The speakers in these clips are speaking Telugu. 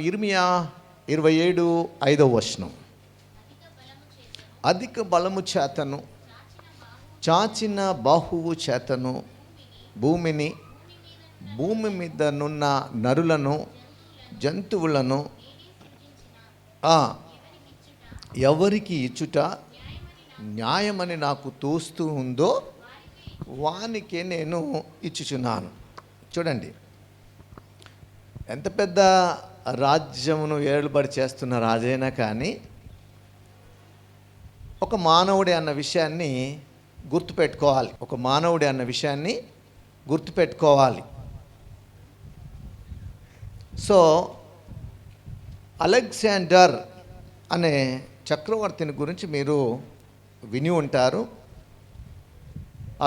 ఇర్మియా 27:5 అధిక బలము చేతను చాచిన బాహువు చేతను భూమి మీద నున్న నరులను జంతువులను ఎవరికి ఇచ్చుట న్యాయమని నాకు తోస్తూ ఉందో వానికే నేను ఇచ్చుచున్నాను. చూడండి, ఎంత పెద్ద రాజ్యమును ఏలుబడి చేస్తున్న రాజైనా కానీ ఒక మానవుడే అన్న విషయాన్ని గుర్తుపెట్టుకోవాలి. సో అలెగ్జాండర్ అనే చక్రవర్తిని గురించి మీరు విని ఉంటారు,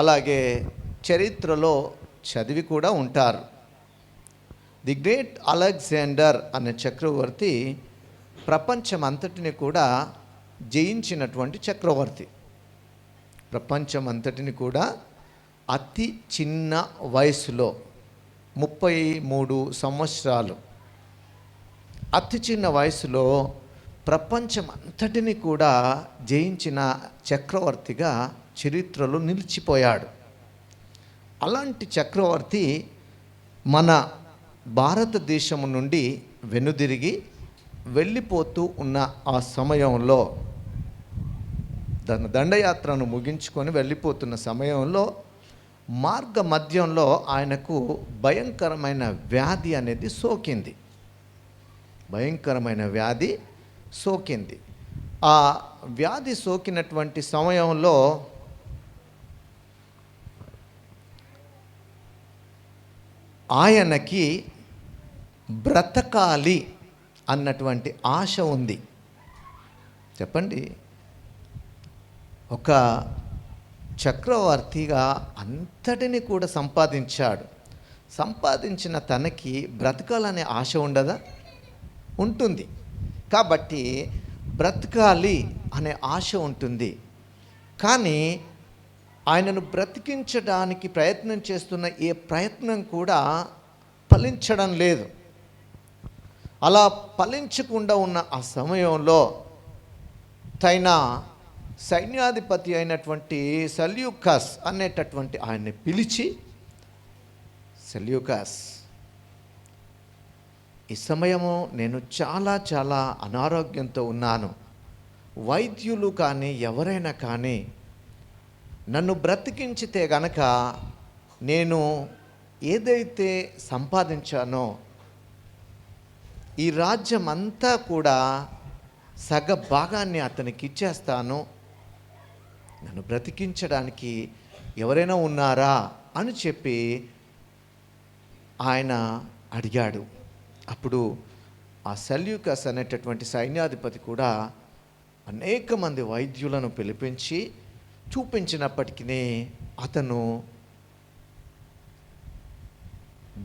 అలాగే చరిత్రలో చదివి కూడా ఉంటారు. ది గ్రేట్ అలెగ్జాండర్ అనే చక్రవర్తి ప్రపంచమంతటిని కూడా జయించినటువంటి చక్రవర్తి. ప్రపంచమంతటిని కూడా అతి చిన్న వయసులో 33 సంవత్సరాలు అతి చిన్న వయసులో ప్రపంచమంతటిని కూడా జయించిన చక్రవర్తిగా చరిత్రలో నిలిచిపోయాడు. అలాంటి చక్రవర్తి మన భారతదేశం నుండి వెనుదిరిగి వెళ్ళిపోతూ ఉన్న ఆ సమయంలో, తన దండయాత్రను ముగించుకొని వెళ్ళిపోతున్న సమయంలో మార్గ మధ్యంలో ఆయనకు భయంకరమైన వ్యాధి అనేది సోకింది. ఆ వ్యాధి సోకినటువంటి సమయంలో ఆయనకి బ్రతకాలి అన్నటువంటి ఆశ ఉంది. చెప్పండి, ఒక చక్రవర్తిగా అంతటిని కూడా సంపాదించిన తనకి బ్రతకాలనే ఆశ ఉండదా? ఉంటుంది. కాబట్టి బ్రతకాలి అనే ఆశ ఉంటుంది. కానీ ఆయనను బ్రతికించడానికి ప్రయత్నం చేస్తున్న ఏ ప్రయత్నం కూడా ఫలించడం లేదు. అలా ఫలించకుండా ఉన్న ఆ సమయంలో సైన్యాధిపతి అయినటువంటి సెల్యూకస్ అనేటటువంటి ఆయన్ని పిలిచి, సెల్యూకస్, ఈ సమయము నేను చాలా అనారోగ్యంతో ఉన్నాను. వైద్యులు కానీ ఎవరైనా కానీ నన్ను బ్రతికించితే గనక నేను ఏదైతే సంపాదించానో ఈ రాజ్యం అంతా కూడా సగ భాగాన్ని అతనికి ఇచ్చేస్తాను, నన్ను బ్రతికించడానికి ఎవరైనా ఉన్నారా అని చెప్పి ఆయన అడిగాడు. అప్పుడు ఆ సెల్యూకస్ అనేటటువంటి సైన్యాధిపతి కూడా అనేక మంది వైద్యులను పిలిపించి చూపించినప్పటికీ అతను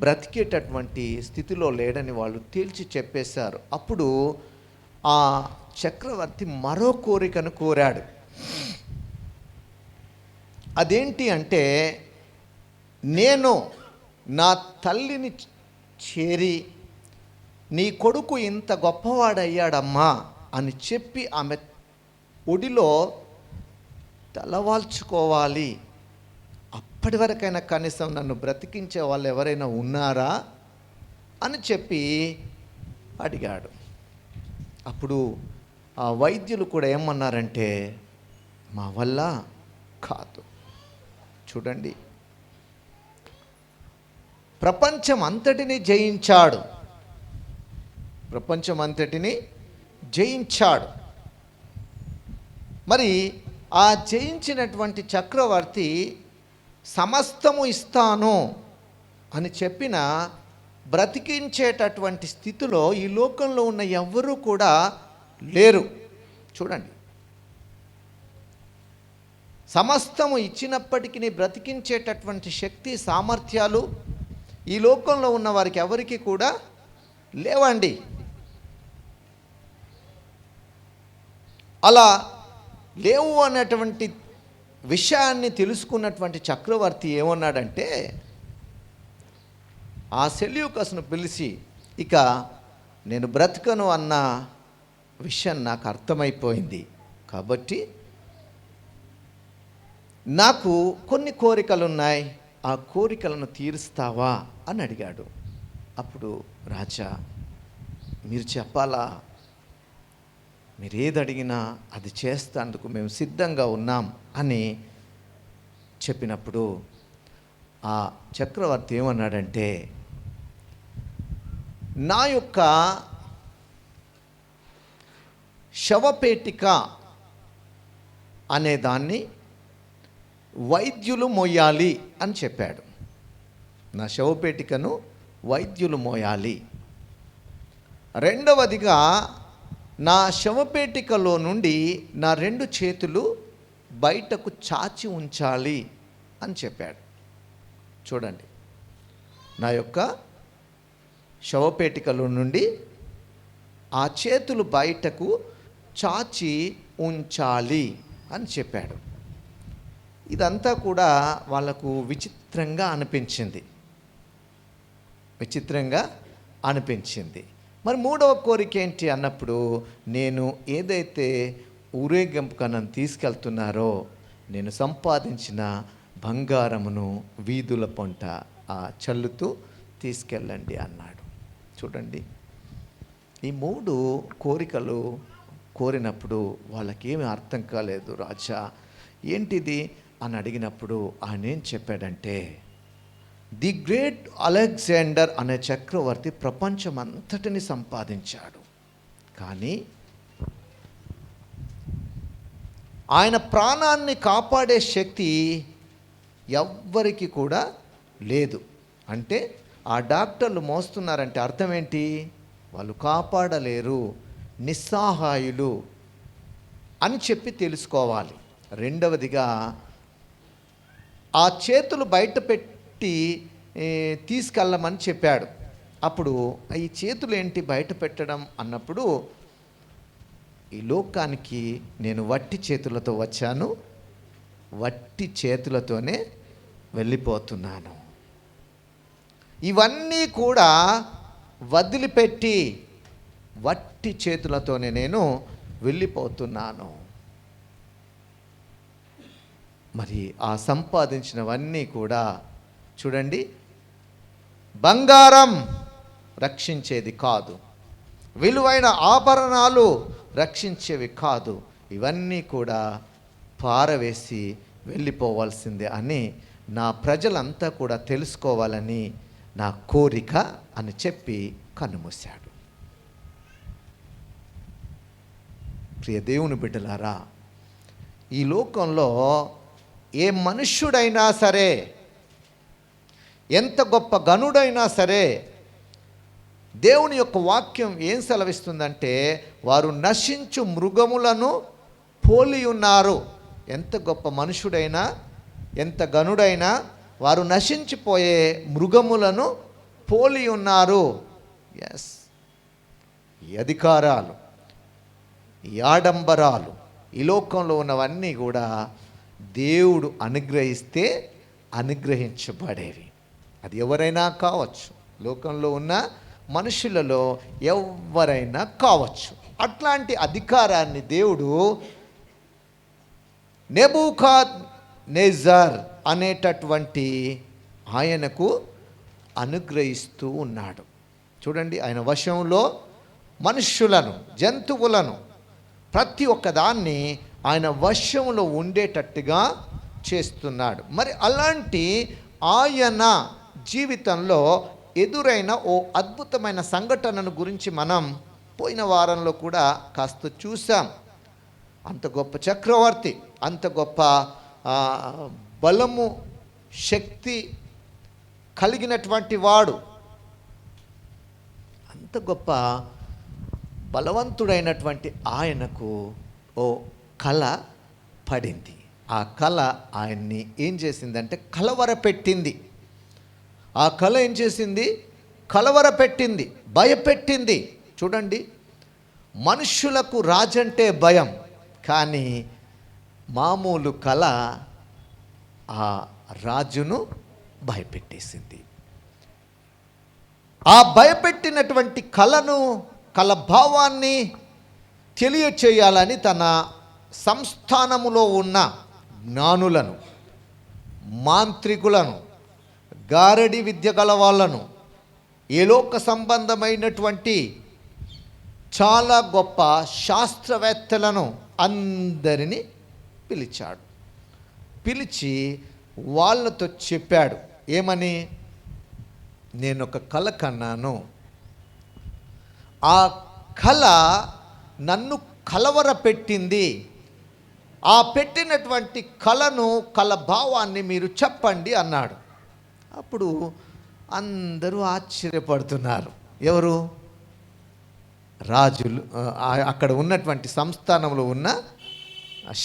బ్రతికేటటువంటి స్థితిలో లేడని వాళ్ళు తేల్చి చెప్పేశారు. అప్పుడు ఆ చక్రవర్తి మరో కోరికను కోరాడు. అదేంటి అంటే, నేను నా తల్లిని చేరి నీ కొడుకు ఇంత గొప్పవాడయ్యాడమ్మా అని చెప్పి ఆమె ఒడిలో తలవాల్చుకోవాలి. అప్పటి వరకైనా కనీసం నన్ను బ్రతికించే వాళ్ళు ఎవరైనా ఉన్నారా అని చెప్పి అడిగాడు. అప్పుడు ఆ వైద్యులు కూడా ఏమన్నారంటే, మా వల్ల కాదు. చూడండి, ప్రపంచం అంతటిని జయించాడు. మరి ఆ జయించినటువంటి చక్రవర్తి సమస్తము ఇస్తాను అని చెప్పిన బ్రతికించేటటువంటి స్థితిలో ఈ లోకంలో ఉన్న ఎవ్వరూ కూడా లేరు. చూడండి, సమస్తము ఇచ్చినప్పటికీ బ్రతికించేటటువంటి శక్తి సామర్థ్యాలు ఈ లోకంలో ఉన్న వారికి ఎవరికి కూడా లేవండి. అలా లేవు అనేటువంటి విషయాన్ని తెలుసుకున్నటువంటి చక్రవర్తి ఏమన్నాడంటే, ఆ సెల్యూకస్ను పిలిచి, ఇక నేను బ్రతకను అన్న విషయం నాకు అర్థమైపోయింది. కాబట్టి నాకు కొన్ని కోరికలు ఉన్నాయి, ఆ కోరికలను తీరుస్తావా అని అడిగాడు. అప్పుడు రాజా, మీరు చెప్పాలా, మీరు ఏది అడిగినా అది చేస్తాందుకు మేము సిద్ధంగా ఉన్నాం అని చెప్పినప్పుడు ఆ చక్రవర్తి ఏమన్నాడంటే, నా యొక్క శవపేటిక అనే దాన్ని వైద్యులు మోయాలి అని చెప్పాడు. నా శవపేటికను వైద్యులు మోయాలి. రెండవదిగా, నా శవపేటికలో నుండి నా 2 చేతులు బయటకు చాచి ఉంచాలి అని చెప్పాడు. చూడండి, నా యొక్క శవపేటికలో నుండి ఆ చేతులు బయటకు చాచి ఉంచాలి అని చెప్పాడు. ఇదంతా కూడా వాళ్ళకు విచిత్రంగా అనిపించింది. మరి మూడవ కోరిక ఏంటి అన్నప్పుడు, నేను ఏదైతే ఊరేగింపుగా నన్ను తీసుకెళ్తున్నారో నేను సంపాదించిన బంగారమును వీధుల పొంట చల్లుతూ తీసుకెళ్ళండి అన్నాడు. చూడండి, ఈ 3 కోరికలు కోరినప్పుడు వాళ్ళకేమీ అర్థం కాలేదు. రాజా, ఏంటిది అని అడిగినప్పుడు ఆయన ఏం చెప్పాడంటే, ది గ్రేట్ అలెగ్జాండర్ అనే చక్రవర్తి ప్రపంచమంతటిని సంపాదించాడు, కానీ ఆయన ప్రాణాన్ని కాపాడే శక్తి ఎవ్వరికి కూడా లేదు. అంటే ఆ డాక్టర్లు మోస్తున్నారంటే అర్థం ఏంటి? వాళ్ళు కాపాడలేరు, నిస్సహాయులు అని చెప్పి తెలుసుకోవాలి. రెండవదిగా, ఆ చేతులు బయట పెట్టి తీసుకెళ్ళమని చెప్పాడు. అప్పుడు ఈ చేతులు ఏంటి బయట పెట్టడం అన్నప్పుడు, ఈ లోకానికి నేను వట్టి చేతులతో వచ్చాను, వట్టి చేతులతోనే వెళ్ళిపోతున్నాను. ఇవన్నీ కూడా వదిలిపెట్టి వట్టి చేతులతోనే నేను వెళ్ళిపోతున్నాను. మరి ఆ సంపాదించినవన్నీ కూడా చూడండి, బంగారం రక్షించేది కాదు, విలువైన ఆభరణాలు రక్షించేవి కాదు, ఇవన్నీ కూడా పారవేసి వెళ్ళిపోవాల్సిందే అని నా ప్రజలంతా కూడా తెలుసుకోవాలని నా కోరిక అని చెప్పి కన్నుమూశాడు. ప్రియ దేవుని బిడ్డలారా, ఈ లోకంలో ఏ మనుష్యుడైనా సరే, ఎంత గొప్ప గనుడైనా సరే, దేవుని యొక్క వాక్యం ఏం సెలవిస్తుందంటే, వారు నశించు మృగములను పోలి ఉన్నారు. ఎంత గొప్ప మనుషుడైనా, ఎంత గనుడైనా వారు నశించిపోయే మృగములను పోలి ఉన్నారు. ఎస్, ఈ అధికారాలు, ఈ ఆడంబరాలు, ఈ లోకంలో ఉన్నవన్నీ కూడా దేవుడు అనుగ్రహిస్తే అనుగ్రహించబడేవి. అది ఎవరైనా కావచ్చు, లోకంలో ఉన్న మనుషులలో ఎవరైనా కావచ్చు. అట్లాంటి అధికారాన్ని దేవుడు నెబుకద్నెజర్ అనేటటువంటి ఆయనకు అనుగ్రహిస్తూ ఉన్నాడు. చూడండి, ఆయన వశంలో మనుష్యులను, జంతువులను, ప్రతి ఒక్కదాన్ని ఆయన వశంలో ఉండేటట్టుగా చేస్తున్నాడు. మరి అలాంటి ఆయన జీవితంలో ఎదురైన ఓ అద్భుతమైన సంఘటనను గురించి మనం పోయిన వారంలో కూడా కాస్త చూసాం. అంత గొప్ప చక్రవర్తి, అంత గొప్ప బలము, శక్తి కలిగినటువంటి వాడు, అంత గొప్ప బలవంతుడైనటువంటి ఆయనకు ఓ కళ పడింది. ఆ కళ ఆయన్ని ఏం చేసిందంటే కలవరపెట్టింది. ఆ కళ ఏం చేసింది? కలవరపెట్టింది, భయపెట్టింది. చూడండి, మనుష్యులకు రాజంటే భయం, కానీ మామూలు కళ ఆ రాజును భయపెట్టేసింది. ఆ భయపెట్టినటువంటి కళను కల భావాన్ని తెలియచేయాలని తన సంస్థానములో ఉన్న జ్ఞానులను, మాంత్రికులను, గారడి విద్య గల వాళ్ళను, ఏలోక సంబంధమైనటువంటి చాలా గొప్ప శాస్త్రవేత్తలను అందరినీ పిలిచాడు. పిలిచి వాళ్ళతో చెప్పాడు, ఏమని? నేను ఒక కల కన్నాను. ఆ కల నన్ను కలవరపెట్టింది. ఆ పెట్టినటువంటి కలను, కల భావాన్ని మీరు చెప్పండి అన్నాడు. అప్పుడు అందరూ ఆశ్చర్యపడుతున్నారు. ఎవరు? రాజులు, అక్కడ ఉన్నటువంటి సంస్థానంలో ఉన్న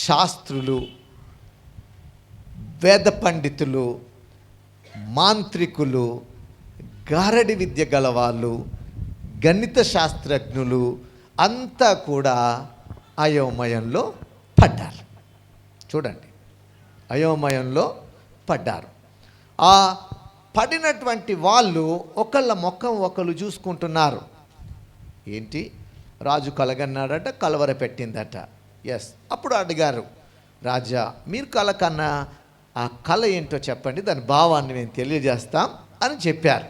శాస్త్రులు, వేద పండితులు, మాంత్రికులు, గారడి విద్య గలవాళ్ళు, గణిత శాస్త్రజ్ఞులు అంతా కూడా అయోమయంలో పడ్డారు. చూడండి, అయోమయంలో పడ్డారు. ఆ పడినటువంటి వాళ్ళు ఒకళ్ళ ముఖం ఒకళ్ళు చూసుకుంటున్నారు. ఏంటి? రాజు కలగన్నాడట, కలవర పెట్టిందట. ఎస్. అప్పుడు అడిగారు, రాజా మీరు కల కన్నా ఆ కళ ఏంటో చెప్పండి, దాని భావాన్ని మేము తెలియజేస్తాం అని చెప్పారు.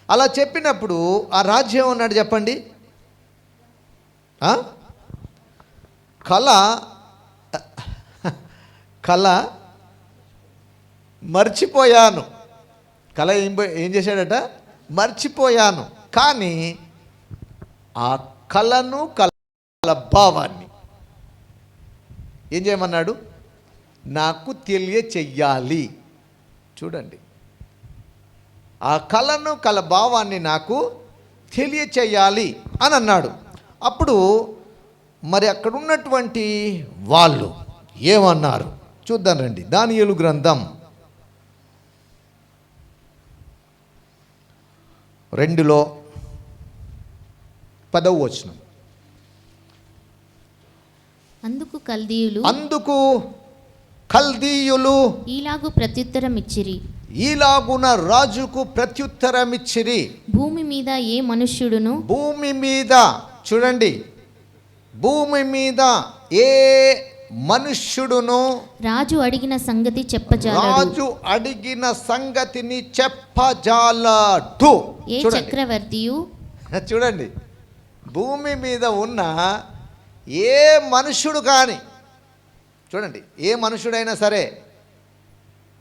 అలా చెప్పినప్పుడు ఆ రాజు ఏమన్నాడు చెప్పండి? కళ మర్చిపోయాను. కళ ఏం చేశాడట? మర్చిపోయాను. కానీ ఆ కళను, కళ భావాన్ని ఏం చేయమన్నాడు? నాకు తెలియచెయ్యాలి. చూడండి, ఆ కళను, కళ భావాన్ని నాకు తెలియచెయ్యాలి అని అన్నాడు. అప్పుడు మరి అక్కడ ఉన్నటువంటి వాళ్ళు ఏమన్నారు చూద్దాం రండి. దానియేలు గ్రంథం 2 10వ వచనం. అందుకు కల్దీయులు ఈలాగు ప్రత్యుత్తరమిచ్చిరి, ఈలాగున రాజుకు ప్రత్యుత్తరమిచ్చిరి. భూమి మీద ఏ మనుష్యుడును, భూమి మీద చూడండి, భూమి మీద ఏ మనుష్యుడును రాజు అడిగిన సంగతి చెప్పజాలడు. రాజు అడిగిన సంగతిని చెప్పజాలడు. ఏ చక్రవర్తియు చూడండి, భూమి మీద ఉన్న ఏ మనుష్యుడు కానీ, చూడండి, ఏ మనుషుడైనా సరే,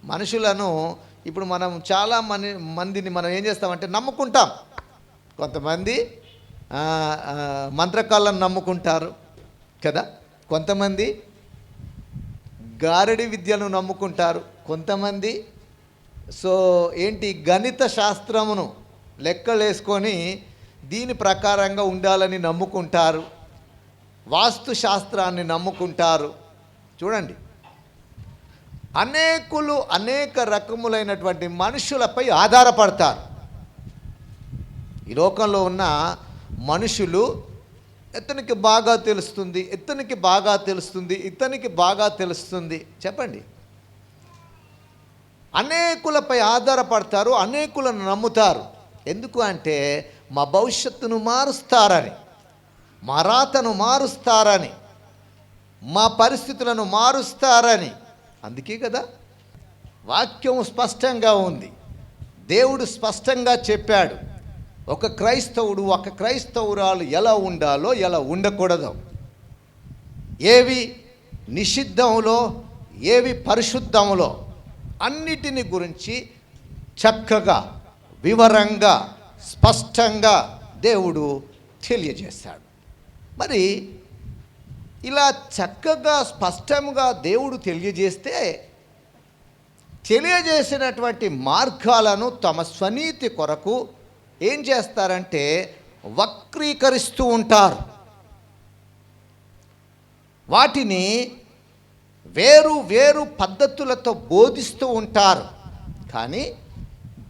మనుషులను ఇప్పుడు మనం చాలా మందిని మనం ఏం చేస్తామంటే నమ్ముకుంటాం. కొంతమంది మంత్రకాలను నమ్ముకుంటారు కదా, కొంతమంది గారడి విద్యను నమ్ముకుంటారు, కొంతమంది గణిత శాస్త్రమును లెక్కలేసుకొని దీని ప్రకారంగా ఉండాలని నమ్ముకుంటారు, వాస్తు శాస్త్రాన్ని నమ్ముకుంటారు. చూడండి, అనేక రకములైనటువంటి మనుషులపై ఆధారపడతారు. ఈ లోకంలో ఉన్న మనుషులు ఇతనికి బాగా తెలుస్తుంది, ఇతనికి బాగా తెలుస్తుంది, ఇతనికి బాగా తెలుస్తుంది. చెప్పండి, అనేకులపై ఆధారపడతారు, అనేకులను నమ్ముతారు. ఎందుకు అంటే మా భవిష్యత్తును మారుస్తారని, మా రాతను మారుస్తారని, మా పరిస్థితులను మారుస్తారని. అందుకే కదా వాక్యం స్పష్టంగా ఉంది, దేవుడు స్పష్టంగా చెప్పాడు. ఒక క్రైస్తవుడు, ఒక క్రైస్తవురాలు ఎలా ఉండాలో, ఎలా ఉండకూడదో, ఏవి నిషిద్ధంలో, ఏవి పరిశుద్ధంలో, అన్నిటిని గురించి చక్కగా, వివరంగా, స్పష్టంగా దేవుడు తెలియజేశాడు. మరి ఇలా చక్కగా, స్పష్టంగా దేవుడు తెలియజేసినటువంటి మార్గాలను తమ స్వనీతి కొరకు ఏం చేస్తారంటే వక్రీకరిస్తూ ఉంటారు. వాటిని వేరు పద్ధతులతో బోధిస్తూ ఉంటారు. కానీ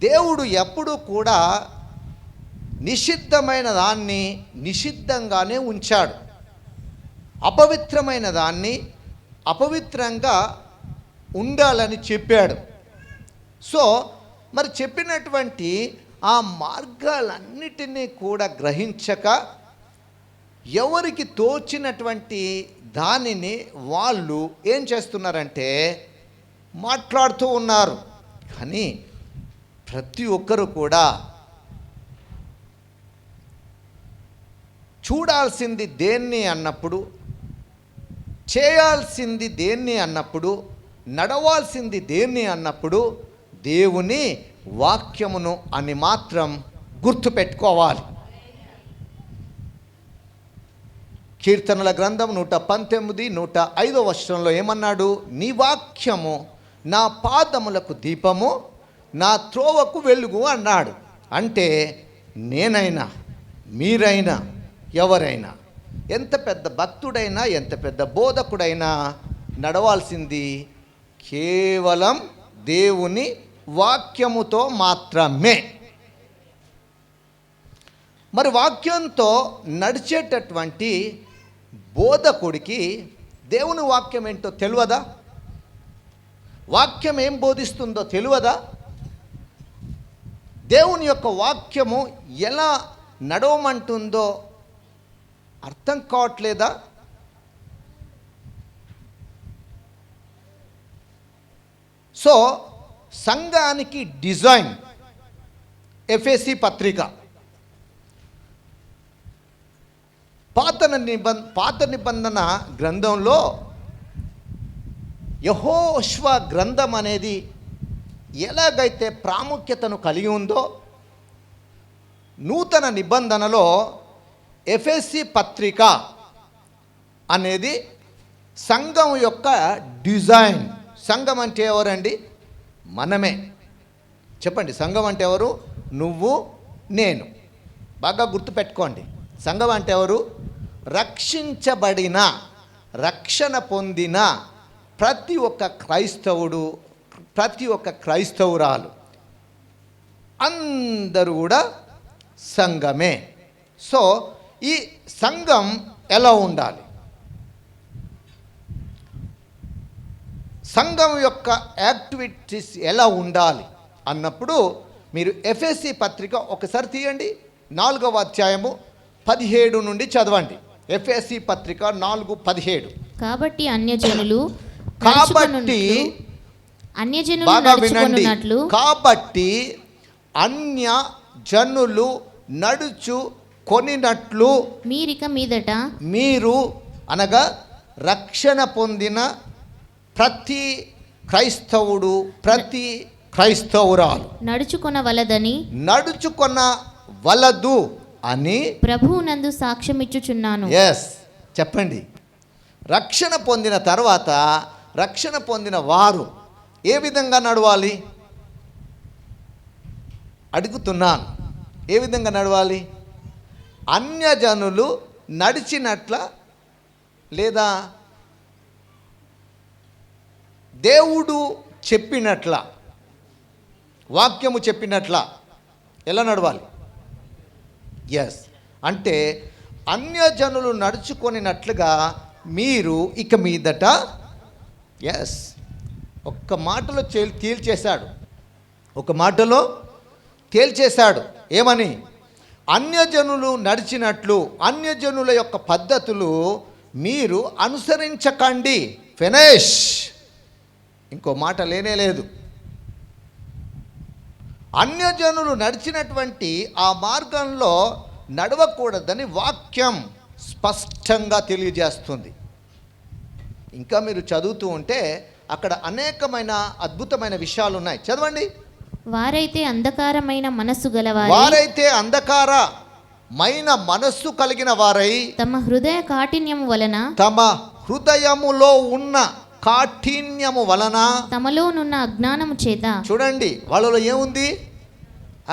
దేవుడు ఎప్పుడూ కూడా నిషిద్ధమైన దాన్ని నిషిద్ధంగానే ఉంచాడు, అపవిత్రమైన దాన్ని అపవిత్రంగా ఉండాలని చెప్పాడు. మరి చెప్పినటువంటి ఆ మార్గాలన్నిటినీ కూడా గ్రహించక ఎవరికి తోచినటువంటి దానిని వాళ్ళు ఏం చేస్తున్నారంటే మాట్లాడుతూ ఉన్నారు. కానీ ప్రతి ఒక్కరు కూడా చూడాల్సింది దేన్ని అన్నప్పుడు, చేయాల్సింది దేన్ని అన్నప్పుడు, నడవాల్సింది దేన్ని అన్నప్పుడు దేవుని వాక్యమును అని మాత్రం గుర్తుపెట్టుకోవాలి. కీర్తనల గ్రంథం 119, 105 వచనంలో ఏమన్నాడు? నీ వాక్యము నా పాదములకు దీపము, నా త్రోవకు వెలుగు అన్నాడు. అంటే నేనైనా, మీరైనా, ఎవరైనా, ఎంత పెద్ద భక్తుడైనా, ఎంత పెద్ద బోధకుడైనా నడవాల్సింది కేవలం దేవుని వాక్యముతో మాత్రమే. మరి వాక్యంతో నడిచేటటువంటి బోధకుడికి దేవుని వాక్యం ఏంటో తెలియదా? వాక్యం ఏం బోధిస్తుందో తెలియదా? దేవుని యొక్క వాక్యము ఎలా నడవమంటుందో అర్థం కావట్లేదా? సో సంఘానికి డిజైన్ ఎఫెసీ పత్రిక పాత నిబంధన గ్రంథంలో యెహోషువ గ్రంథం అనేది ఎలాగైతే ప్రాముఖ్యతను కలిగి ఉందో, నూతన నిబంధనలో ఎఫెసీ పత్రిక అనేది సంఘం యొక్క డిజైన్. సంఘం అంటే ఎవరండి? మనమే. చెప్పండి, సంఘం అంటే ఎవరు? నువ్వు, నేను. బాగా గుర్తుపెట్టుకోండి. సంఘం అంటే ఎవరు? రక్షించబడిన, రక్షణ పొందిన ప్రతి ఒక్క క్రైస్తవుడు, ప్రతి ఒక్క క్రైస్తవురాలు అందరూ కూడా సంఘమే. సో ఈ సంఘం ఎలా ఉండాలి? సంఘం యొక్క యాక్టివిటీస్ ఎలా ఉండాలి అన్నప్పుడు మీరు ఎఫెసీ పత్రిక ఒకసారి తీయండి, 4వ అధ్యాయము 17 నుండి చదవండి. ఎఫెసీ పత్రిక 4:17. కాబట్టి అన్యజనులు బాగా వినండి. కాబట్టి అన్య జనులు నడుచు కొనినట్లు మీరిక మీదట, మీరు అనగా రక్షణ పొందిన ప్రతి క్రైస్తవుడు, ప్రతి క్రైస్తవురాలు నడుచుకొనవలదు అని ప్రభువునందు సాక్ష్యమిచ్చుచున్నాను. ఎస్, చెప్పండి. రక్షణ పొందిన తర్వాత, రక్షణ పొందిన వారు ఏ విధంగా నడవాలి అడుగుతున్నాను. ఏ విధంగా నడవాలి? అన్యజనులు నడిచినట్ల, లేదా దేవుడు చెప్పినట్ల, వాక్యము చెప్పినట్ల ఎలా నడవాలి? ఎస్, అంటే అన్యజనులు నడుచుకొనినట్లుగా మీరు ఇక మీదట, ఎస్, ఒక్క మాటలో తేల్చేశాడు. ఒక మాటలో తేల్చేశాడు. ఏమని? అన్యజనులు నడిచినట్లు, అన్యజనుల యొక్క పద్ధతులు మీరు అనుసరించకండి. ఫినిష్. ఇంకో మాట లేనే లేదు. అన్యజనులు నడిచినటువంటి ఆ మార్గంలో నడవకూడదని వాక్యం స్పష్టంగా తెలియజేస్తుంది. ఇంకా మీరు చదువుతూ ఉంటే అక్కడ అనేకమైన అద్భుతమైన విషయాలు ఉన్నాయి. చదవండి. వారైతే అంధకారమైన మనస్సు కలిగిన వారై తమ హృదయ కాఠిన్యము వలన, తమ హృదయములో ఉన్న కాఠిన్యము వలన, తమలోనున్న అజ్ఞానము చేత. చూడండి, వాళ్ళలో ఏముంది?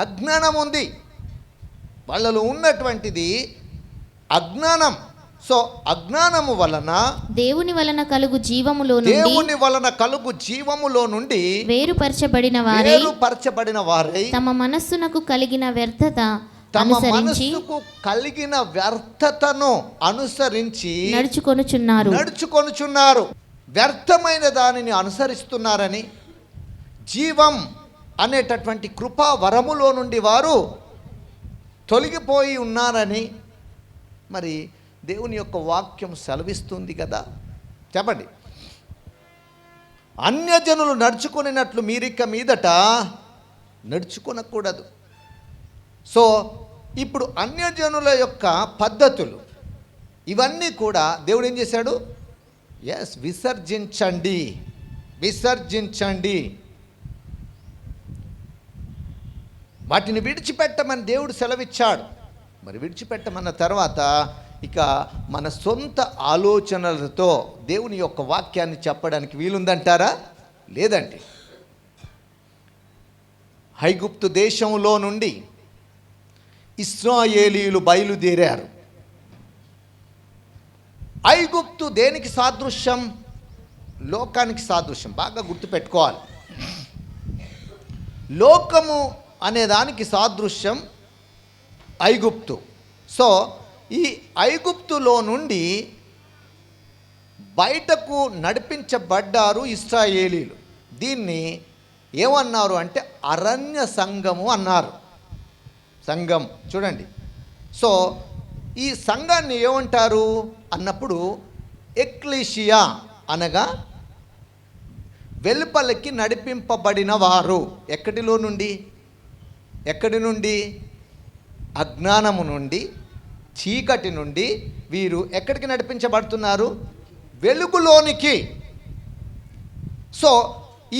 అజ్ఞానం ఉంది. వాళ్ళలో ఉన్నటువంటిది అజ్ఞానం. సో అజ్ఞానము వలన, దేవుని వలన కలుగు జీవములో నుండి వేరుపరచబడిన వారై తమ మనస్సునకు కలిగిన వ్యర్థతను అనుసరించి నడుచుకొనుచున్నారు. వ్యర్థమైన దానిని అనుసరిస్తున్నారని, జీవం అనేటటువంటి కృపా వరములో నుండి వారు తొలగిపోయి ఉన్నారని, మరి దేవుని యొక్క వాక్యం సెలవిస్తుంది కదా. చెప్పండి. అన్యజనులు నడుచుకునేటట్లు మీరిక మీదట నడుచుకొనకూడదు. సో ఇప్పుడు అన్యజనుల యొక్క పద్ధతులు ఇవన్నీ కూడా దేవుడు ఏం చేశాడు? విసర్జించండి, విసర్జించండి, వాటిని విడిచిపెట్టమని దేవుడు సెలవిచ్చాడు. మరి విడిచిపెట్టమన్న తర్వాత ఇక మన సొంత ఆలోచనలతో దేవుని యొక్క వాక్యాన్ని చెప్పడానికి వీలుందంటారా? లేదండి. ఐగుప్తు దేశంలో నుండి ఇశ్రాయేలీయులు బయలుదేరారు. ఐగుప్తు దేనికి సాదృశ్యం? లోకానికి సాదృశ్యం. బాగా గుర్తుపెట్టుకోవాలి. లోకము అనే దానికి సాదృశ్యం ఐగుప్తు. సో ఈ ఐగుప్తులో నుండి బయటకు నడిపించబడ్డారు ఇశ్రాయేలీలు. దీన్ని ఏమన్నారు అంటే అరణ్య సంఘము అన్నారు. సంఘం చూడండి. సో ఈ సంఘాన్ని ఏమంటారు అన్నప్పుడు ఎక్లీషియా అనగా వెలుపలికి నడిపింపబడిన వారు. ఎక్కడిలో నుండి? ఎక్కడి నుండి? అజ్ఞానము నుండి, చీకటి నుండి వీరు ఎక్కడికి నడిపించబడుతున్నారు? వెలుగులోనికి. సో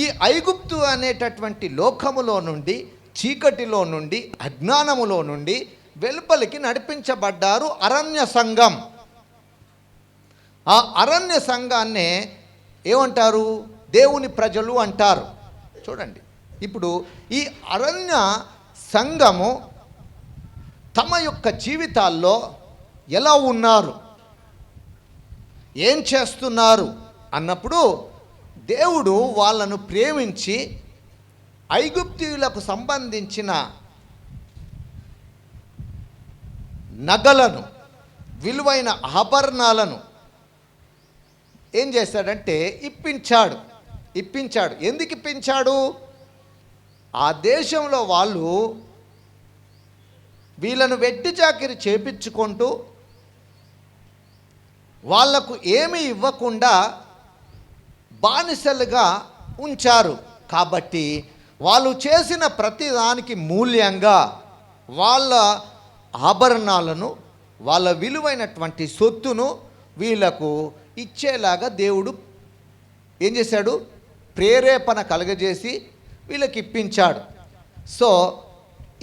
ఈ ఐగుప్తు అనేటటువంటి లోకములో నుండి, చీకటిలో నుండి, అజ్ఞానములో నుండి వెలుపలికి నడిపించబడ్డారు అరణ్య సంఘం. ఆ అరణ్య సంఘాన్నే ఏమంటారు? దేవుని ప్రజలు అంటారు. చూడండి, ఇప్పుడు ఈ అరణ్య సంఘము తమ యొక్క జీవితాల్లో ఎలా ఉన్నారు, ఏం చేస్తున్నారు అన్నప్పుడు దేవుడు వాళ్ళను ప్రేమించి ఐగుప్తీయులకు సంబంధించిన నగలను, విలువైన ఆభరణాలను ఏం చేశాడంటే ఇప్పించాడు. ఎందుకు ఇప్పించాడు? ఆ దేశంలో వాళ్ళు వీళ్ళను వెట్టి చాకిరి చేపించుకుంటూ వాళ్లకు ఏమీ ఇవ్వకుండా బానిసలుగా ఉంచారు. కాబట్టి వాళ్ళు చేసిన ప్రతిదానికి మూల్యంగా వాళ్ళ ఆభరణాలను, వాళ్ళ విలువైనటువంటి సొత్తును వీళ్ళకు ఇచ్చేలాగా దేవుడు ఏం చేశాడు? ప్రేరేపణ కలగజేసి వీళ్ళకి ఇప్పించాడు. సో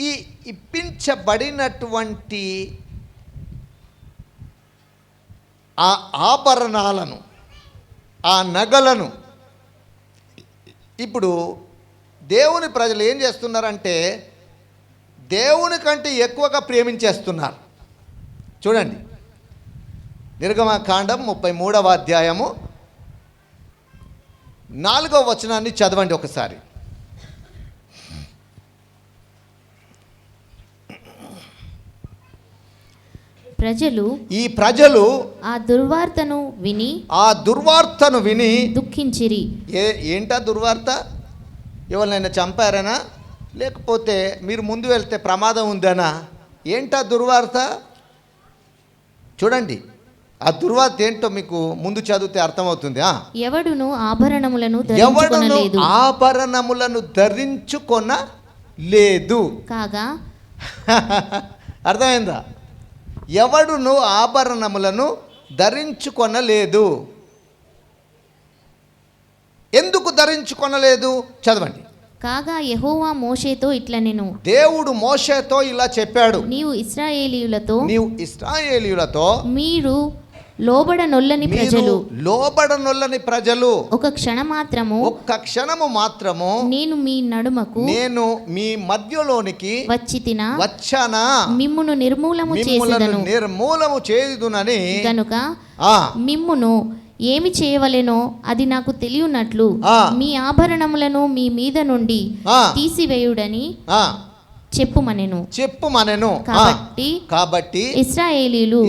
ఈ ఇప్పించబడినటువంటి ఆ ఆభరణాలను, ఆ నగలను ఇప్పుడు దేవుని ప్రజలు ఏం చేస్తున్నారంటే దేవుని కంటే ఎక్కువగా ప్రేమించేస్తున్నారు. చూడండి, నిర్గమకాండం 33వ అధ్యాయము 4వ వచనాన్ని చదవండి ఒకసారి. ఈ ప్రజలు ఆ దుర్వార్తను విని దుఃఖించిరి. ఏంటా దుర్వార్త? ఎవరినైనా చంపారనా? లేకపోతే మీరు ముందు వెళ్తే ప్రమాదం ఉందనా? ఏంటా దుర్వార్త? చూడండి, ఆ దుర్వార్త ఏంటో మీకు ముందు చదివితే అర్థమవుతుంది. ఎవడును ఆభరణములను ధరించుకొనలేదు కాగా అర్థమైందా? ఎవడును ఆభరణములను ధరించుకొనలేదు. ఎందుకు ధరించుకొనలేదు? చదవండి. కాగా యెహోవా మోషేతో ఇట్లనెను. దేవుడు మోషేతో ఇలా చెప్పాడు, నీవు ఇశ్రాయేలీయులతో మీరు లోబడనొల్లని ప్రజలు ఒక క్షణము మాత్రము నేను మీ నడుమకు మీ మధ్యలోనికి వచ్చానా మిమ్మును నిర్మూలము చేయుదునని గనుక మిమ్మును ఏమి చేయవలెనో అది నాకు తెలియనట్లు మీ ఆభరణములను మీ మీద నుండి తీసివేయుడని చెప్పుమనెను. కాబట్టి ఇశ్రాయేలీయులు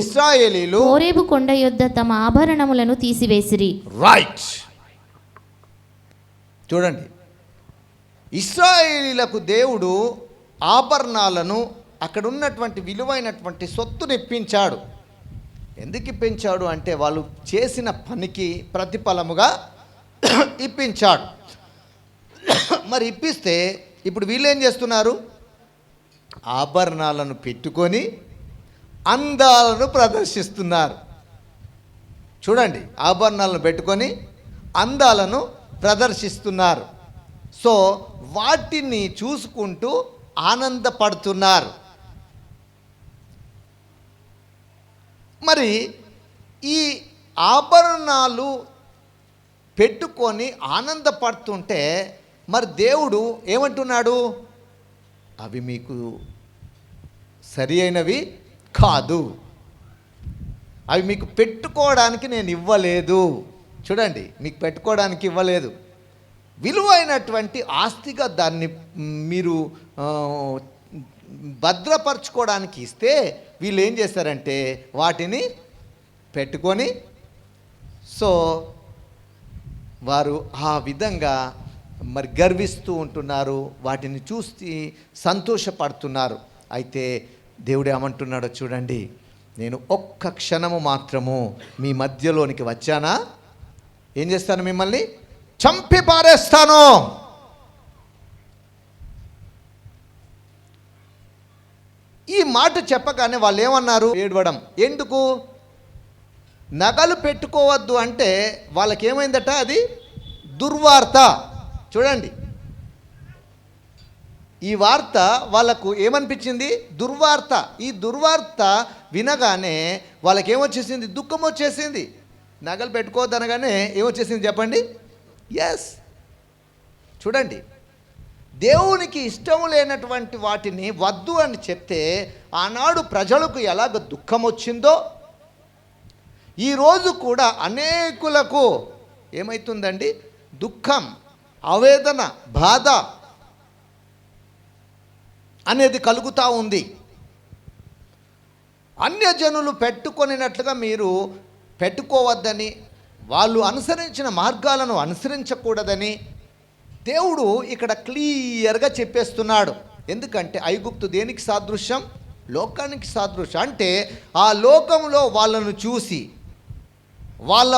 హోరేబు కొండ యొద్ద తమ ఆభరణములను తీసివేసిరి. రైట్. చూడండి, ఇశ్రాయేలీయులకు దేవుడు ఆభరణాలను, అక్కడ ఉన్నటువంటి విలువైనటువంటి సొత్తును ఇప్పించాడు. ఎందుకు ఇప్పించాడు అంటే వాళ్ళు చేసిన పనికి ప్రతిఫలముగా ఇప్పించాడు. మరి ఇప్పిస్తే ఇప్పుడు వీళ్ళు ఏం చేస్తున్నారు? ఆభరణాలను పెట్టుకొని అందాలను ప్రదర్శిస్తున్నారు. చూడండి, ఆభరణాలను పెట్టుకొని అందాలను ప్రదర్శిస్తున్నారు. సో వాటిని చూసుకుంటూ ఆనందపడుతున్నారు. మరి ఈ ఆభరణాలు పెట్టుకొని ఆనందపడుతుంటే మరి దేవుడు ఏమంటున్నాడు? అవి మీకు సరి అయినవి కాదు, అవి మీకు పెట్టుకోవడానికి నేను ఇవ్వలేదు. చూడండి, మీకు పెట్టుకోవడానికి ఇవ్వలేదు. విలువైనటువంటి ఆస్తిగా దాన్ని మీరు భద్రపరచుకోవడానికి ఇస్తే వీళ్ళు ఏం చేస్తారంటే వాటిని పెట్టుకొని సో వారు ఆ విధంగా మరి గర్విస్తూ ఉంటున్నారు, వాటిని చూసి సంతోషపడుతున్నారు. అయితే దేవుడు ఏమంటున్నాడో చూడండి, నేను ఒక్క క్షణము మాత్రము మీ మధ్యలోనికి వచ్చానా, ఏం చేస్తాను? మిమ్మల్ని చంపి పారేస్తాను. ఈ మాట చెప్పగానే వాళ్ళు ఏమన్నారు? ఏడవడం. ఎందుకు? నగలు పెట్టుకోవద్దు అంటే వాళ్ళకి ఏమైందట? అది దుర్వార్త. చూడండి, ఈ వార్త వాళ్ళకు ఏమనిపించింది? దుర్వార్త. ఈ దుర్వార్త వినగానే వాళ్ళకి ఏమొచ్చేసింది? దుఃఖం వచ్చేసింది. నగలు పెట్టుకోవద్దు అనగానే ఏమొచ్చేసింది చెప్పండి? ఎస్. చూడండి, దేవునికి ఇష్టం లేనటువంటి వాటిని వద్దు అని చెప్తే ఆనాడు ప్రజలకు ఎలాగ దుఃఖం వచ్చిందో ఈరోజు కూడా అనేకులకు ఏమవుతుందండి? దుఃఖం, ఆవేదన, బాధ అనేది కలుగుతూ ఉంది. అన్యజనులు పెట్టుకొనినట్లుగా మీరు పెట్టుకోవద్దని, వాళ్ళు అనుసరించిన మార్గాలను అనుసరించకూడదని దేవుడు ఇక్కడ క్లియర్గా చెప్పేస్తున్నాడు. ఎందుకంటే ఐగుప్తు దేనికి సాదృశ్యం? లోకానికి సాదృశ్యం. అంటే ఆ లోకంలో వాళ్ళను చూసి వాళ్ళ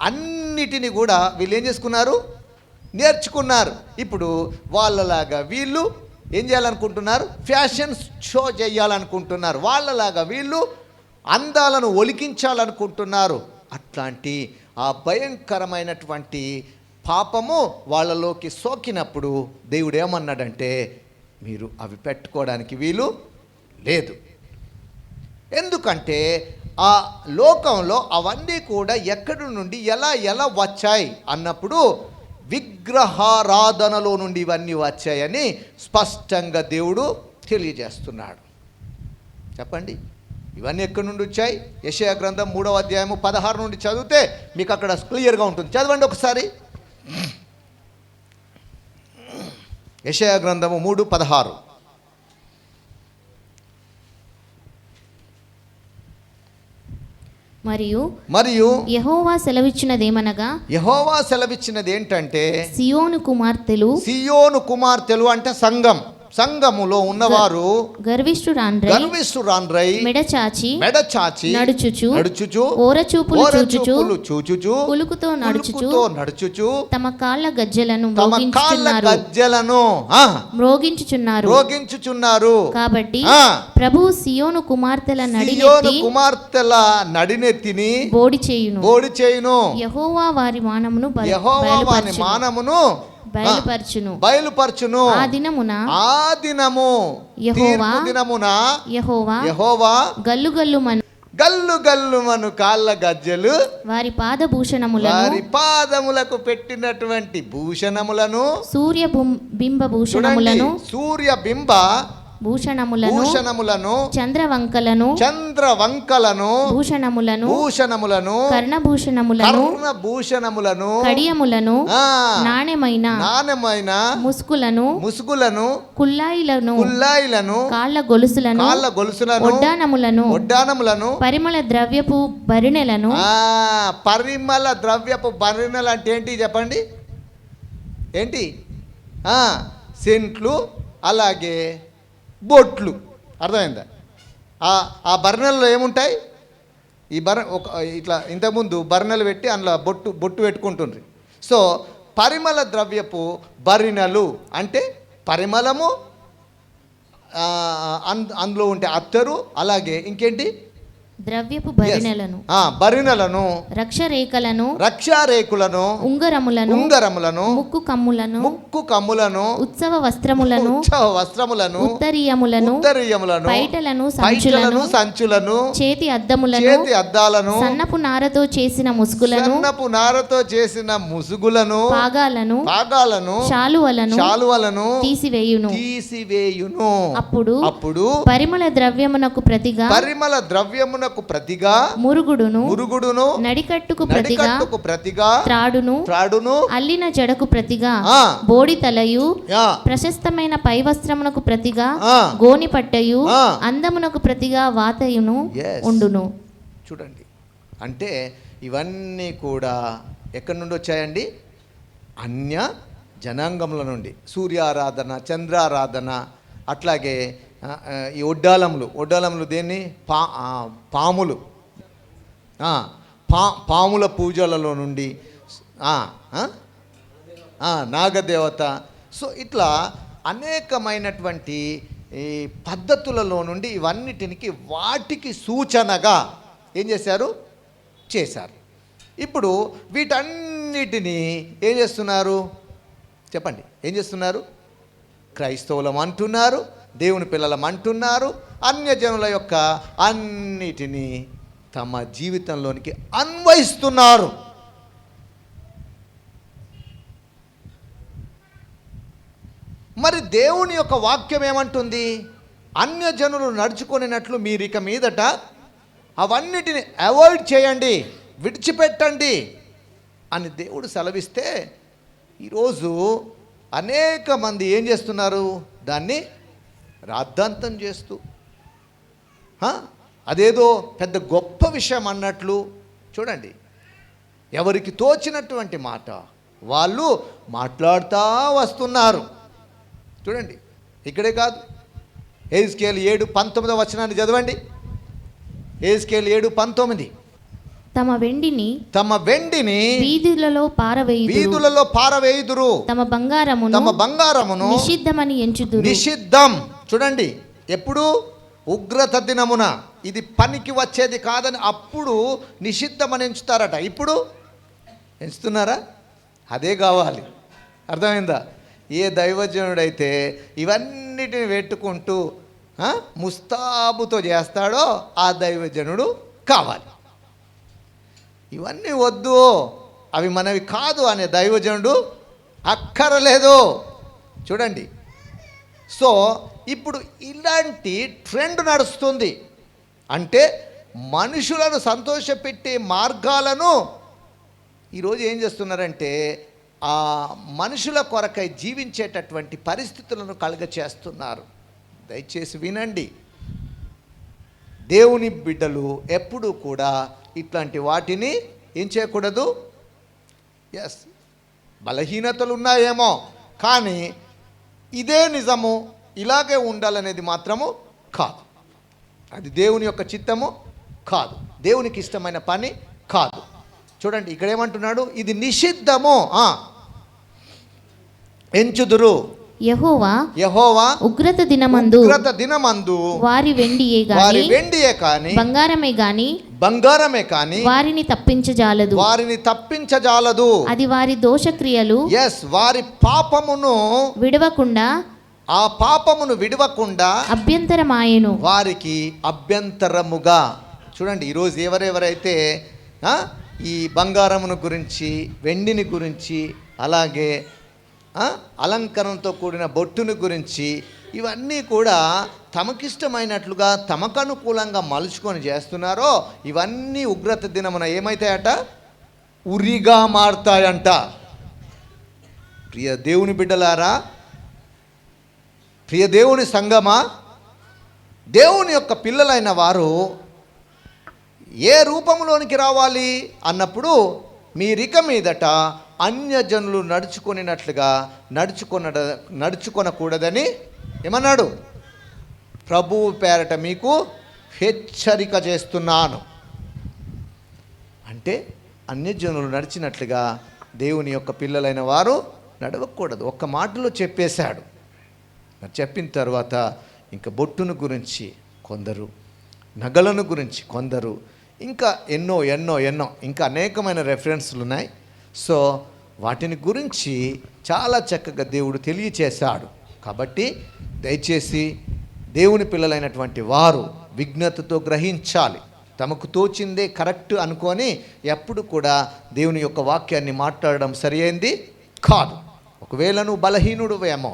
అన్నిటిని కూడా వీళ్ళు ఏం చేసుకున్నారు? నేర్చుకున్నారు. ఇప్పుడు వాళ్ళలాగా వీళ్ళు ఏం చేయాలనుకుంటున్నారు? ఫ్యాషన్ షో చేయాలనుకుంటున్నారు. వాళ్ళలాగా వీళ్ళు అందాలను ఒలికించాలనుకుంటున్నారు. అట్లాంటి ఆ భయంకరమైనటువంటి పాపము వాళ్ళలోకి సోకినప్పుడు దేవుడు ఏమన్నాడంటే మీరు అవి పెట్టుకోవడానికి వీలు లేదు. ఎందుకంటే ఆ లోకంలో అవన్నీ కూడా ఎక్కడి నుండి ఎలా వచ్చాయి అన్నప్పుడు విగ్రహారాధనలో నుండి ఇవన్నీ వచ్చాయని స్పష్టంగా దేవుడు తెలియజేస్తున్నాడు. చెప్పండి, ఇవన్నీ ఎక్కడి నుండి వచ్చాయి? యెషయా గ్రంథం 3వ అధ్యాయము 16 నుండి చదివితే మీకు అక్కడ క్లియర్గా ఉంటుంది. చదవండి ఒకసారి. యెషయా గ్రంథము 3:16. మరియు యెహోవా సెలవిచ్చినదేమనగా, యెహోవా సెలవిచ్చినది ఏంటంటే సియోను కుమార్తెలు అంటే సంఘములో ఉన్నవారు గర్విష్ఠురాండ్రై మెడచాచి నడుచుచు ఓరచూపులు చూచుచు కులుకుతో నడుచుచు తమ కాళ్ళ గజ్జెలను మ్రోగించుచున్నారు. కాబట్టి ప్రభు సియోను కుమార్తెల నడినెత్తిని బోడి చేయును. యెహోవా వారి మానమును బయలుపరచును. ఆ దినము యెహోవా గల్లుగల్లుమను కాళ్ళ గజ్జెలు వారి పాదములకు పెట్టినటువంటి భూషణములను సూర్యబింబ భూషణములను చంద్రవంకలను భూషణములను కర్ణభూషణములను కడియములను నాణెమైన ముసుగులను కుల్లాయిలను కాళ్ళ గొలుసులను ఒడ్డానములను పరిమళ ద్రవ్యపు బరిణెలను. పరిమళ ద్రవ్యపు బరిణెలు అంటే ఏంటి చెప్పండి? ఏంటి? సెంట్లు, అలాగే బొట్లు. అర్థమైందా? ఆ బర్నెల్లో ఏముంటాయి? ఈ ఒక ఇట్లా ఇంతకుముందు బర్నెలు పెట్టి అందులో బొట్టు పెట్టుకుంటుండ్రి. సో పరిమళ ద్రవ్యపు బరినెలు అంటే పరిమళము, అందులో ఉంటే అత్తరు, అలాగే ఇంకేంటి ద్రవ్యపు బరినెలను, బరినెలను, రక్షారేకులను, ఉంగరములను, ముక్కు కమ్ములను, ఉత్సవ వస్త్రములను, ఉత్తరీయములను, పైటలను, సంచులను, చేతి అద్దాలను, సన్నపు నారతో చేసిన ముసుగులను, పాగాలను, శాలువలను తీసివేయును. అప్పుడు పరిమళ ద్రవ్యమునకు ప్రతిగా మురుగుడును, నడికట్టుకు ప్రతిగా త్రాడును, అల్లిన జడకు ప్రతిగా బోడి తలయు, ప్రశస్తమైన పై వస్త్రమునకు ప్రతిగా గోని పట్టయు, అందమునకు ప్రతిగా వాతయును ఉండును. చూడండి, అంటే ఇవన్నీ కూడా ఎక్కడి నుండి వచ్చాయండి? అన్య జనాంగముల నుండి. సూర్యారాధన, చంద్రారాధన, అట్లాగే ఈ ఒడ్డాలములు దేన్ని? పాములు, పాముల పూజలలో నుండి, నాగదేవత. సో ఇట్లా అనేకమైనటువంటి ఈ పద్ధతులలో నుండి ఇవన్నిటికి వాటికి సూచనగా ఏం చేశారు? ఇప్పుడు వీటన్నిటినీ ఏం చేస్తున్నారు? చెప్పండి, ఏం చేస్తున్నారు? క్రైస్తవులం అంటున్నారు, దేవుని పిల్లలం అంటున్నారు, అన్యజనుల యొక్క అన్నిటినీ తమ జీవితంలోనికి అన్వయిస్తున్నారు. మరి దేవుని యొక్క వాక్యం ఏమంటుంది? అన్యజనులు నడుచుకొనినట్లు మీరు ఇక మీదట అవన్నిటిని అవాయిడ్ చేయండి, విడిచిపెట్టండి అని దేవుడు సెలవిస్తే, ఈరోజు అనేక మంది ఏం చేస్తున్నారు? దాన్ని రాద్ధాంతం చేస్తూ అదేదో పెద్ద గొప్ప విషయం అన్నట్లు. చూడండి, ఎవరికి తోచినటువంటి మాట వాళ్ళు మాట్లాడుతూ వస్తున్నారు. చూడండి, ఇక్కడే కాదు, ఎహెజ్కేలు 7:19 చదవండి. ఎహెజ్కేలు 7:19. తమ వెండిని వీధులలో పారవేయుదురు, తమ బంగారమును నిషిద్ధమని ఎంచుదురు. నిషిద్ధం. చూడండి, ఎప్పుడు? ఉగ్రత దినమున ఇది పనికి వచ్చేది కాదని అప్పుడు నిషిద్ధమని ఎంచుతారట. ఇప్పుడు ఎంచుతున్నారా? అదే కావాలి. అర్థమైందా? ఏ దైవజనుడైతే ఇవన్నిటిని పెట్టుకుంటూ ముస్తాబుతో చేస్తాడో ఆ దైవజనుడు కావాలి. ఇవన్నీ వద్దు, అవి మనవి కాదు అనే దైవజనుడు అక్కరలేదు. చూడండి, సో ఇప్పుడు ఇలాంటి ట్రెండ్ నడుస్తుంది. అంటే మనుషులను సంతోషపెట్టే మార్గాలను ఈరోజు ఏం చేస్తున్నారంటే ఆ మనుషుల కొరకై జీవించేటటువంటి పరిస్థితులను కలుగచేస్తున్నారు. దయచేసి వినండి, దేవుని బిడ్డలు ఎప్పుడూ కూడా ఇట్లాంటి వాటిని ఏం చేయకూడదు. ఎస్, బలహీనతలు ఉన్నాయేమో, కానీ ఇదే నిజము, ఇలాగే ఉండాలనేది మాత్రము కాదు. అది దేవుని యొక్క చిత్తము కాదు, దేవునికి ఇష్టమైన పని కాదు. చూడండి, ఇక్కడ ఏమంటున్నాడు? ఇది నిషిద్ధము. ఎంచుదురు. యెహోవా ఉగ్రత దినమందు వారి వెండియే కాని బంగారమే కాని వారిని తప్పించజాలదు. అది వారి దోషక్రియలు, వారి పాపమును విడవకుండా, ఆ పాపమును విడవకుండా అభ్యంతరమాయెను, వారికి అభ్యంతరముగా. చూడండి, ఈరోజు ఎవరెవరైతే ఈ బంగారమును గురించి, వెండిని గురించి, అలాగే అలంకరణతో కూడిన బొట్టుని గురించి, ఇవన్నీ కూడా తమకిష్టమైనట్లుగా తమకు అనుకూలంగా మలుచుకొని చేస్తున్నారో, ఇవన్నీ ఉగ్రత దినమున ఏమైతాయట? ఉరిగా మారుతాయంట. ప్రియ దేవుని బిడ్డలారా, ప్రియ దేవుని సంగమా, దేవుని యొక్క పిల్లలైన వారు ఏ రూపంలోనికి రావాలి అన్నప్పుడు, మీరిక మీదట అన్యజనులు నడుచుకొనినట్లుగా నడుచుకొనకూడదని ఏమన్నాడు? ప్రభువు పేరట మీకు హెచ్చరిక చేస్తున్నాను. అంటే అన్యజనులు నడిచినట్లుగా దేవుని యొక్క పిల్లలైన వారు నడవకూడదు. ఒక్క మాటలో చెప్పేశాడు. చెప్పిన తర్వాత ఇంకా బొట్టును గురించి కొందరు, నగలను గురించి కొందరు, ఇంకా ఎన్నో ఎన్నో ఎన్నో ఇంకా అనేకమైన రెఫరెన్స్లు ఉన్నాయి. సో వాటిని గురించి చాలా చక్కగా దేవుడు తెలియచేశాడు. కాబట్టి దయచేసి దేవుని పిల్లలైనటువంటి వారు విజ్ఞతతో గ్రహించాలి. తమకు తోచిందే కరెక్ట్ అనుకొని ఎప్పుడు కూడా దేవుని యొక్క వాక్యాన్ని మాట్లాడడం సరి అయింది కాదు. ఒకవేళ నువ్వు బలహీనుడువేమో,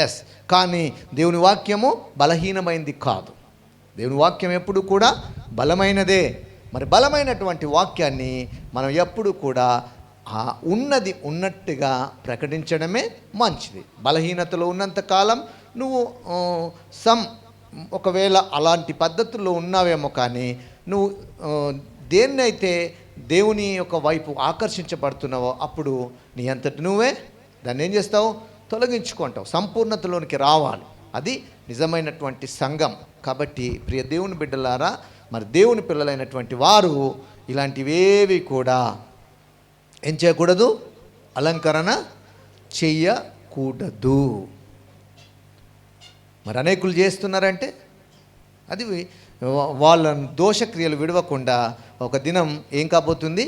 ఎస్, కానీ దేవుని వాక్యము బలహీనమైంది కాదు. దేవుని వాక్యం ఎప్పుడు కూడా బలమైనదే. మరి బలమైనటువంటి వాక్యాన్ని మనం ఎప్పుడు కూడా ఉన్నది ఉన్నట్టుగా ప్రకటించడమే మంచిది. బలహీనతలో ఉన్నంతకాలం నువ్వు ఒకవేళ అలాంటి పద్ధతుల్లో ఉన్నావేమో, కానీ నువ్వు దేన్నైతే దేవుని యొక్క వైపు ఆకర్షించబడుతున్నావో అప్పుడు నీ అంతటి నువ్వే దాన్ని ఏం చేస్తావు? తొలగించుకుంటావు. సంపూర్ణతలోనికి రావాలి. అది నిజమైనటువంటి సంఘం. కాబట్టి ప్రియ దేవుని బిడ్డలారా, మరి దేవుని పిల్లలైనటువంటి వారు ఇలాంటివేవి కూడా ఏం చేయకూడదు? అలంకరణ చెయ్యకూడదు. మరి అనేకులు చేస్తున్నారంటే అది వాళ్ళ దోషక్రియలు విడవకుండా ఒక దినం ఏం కాబోతుంది?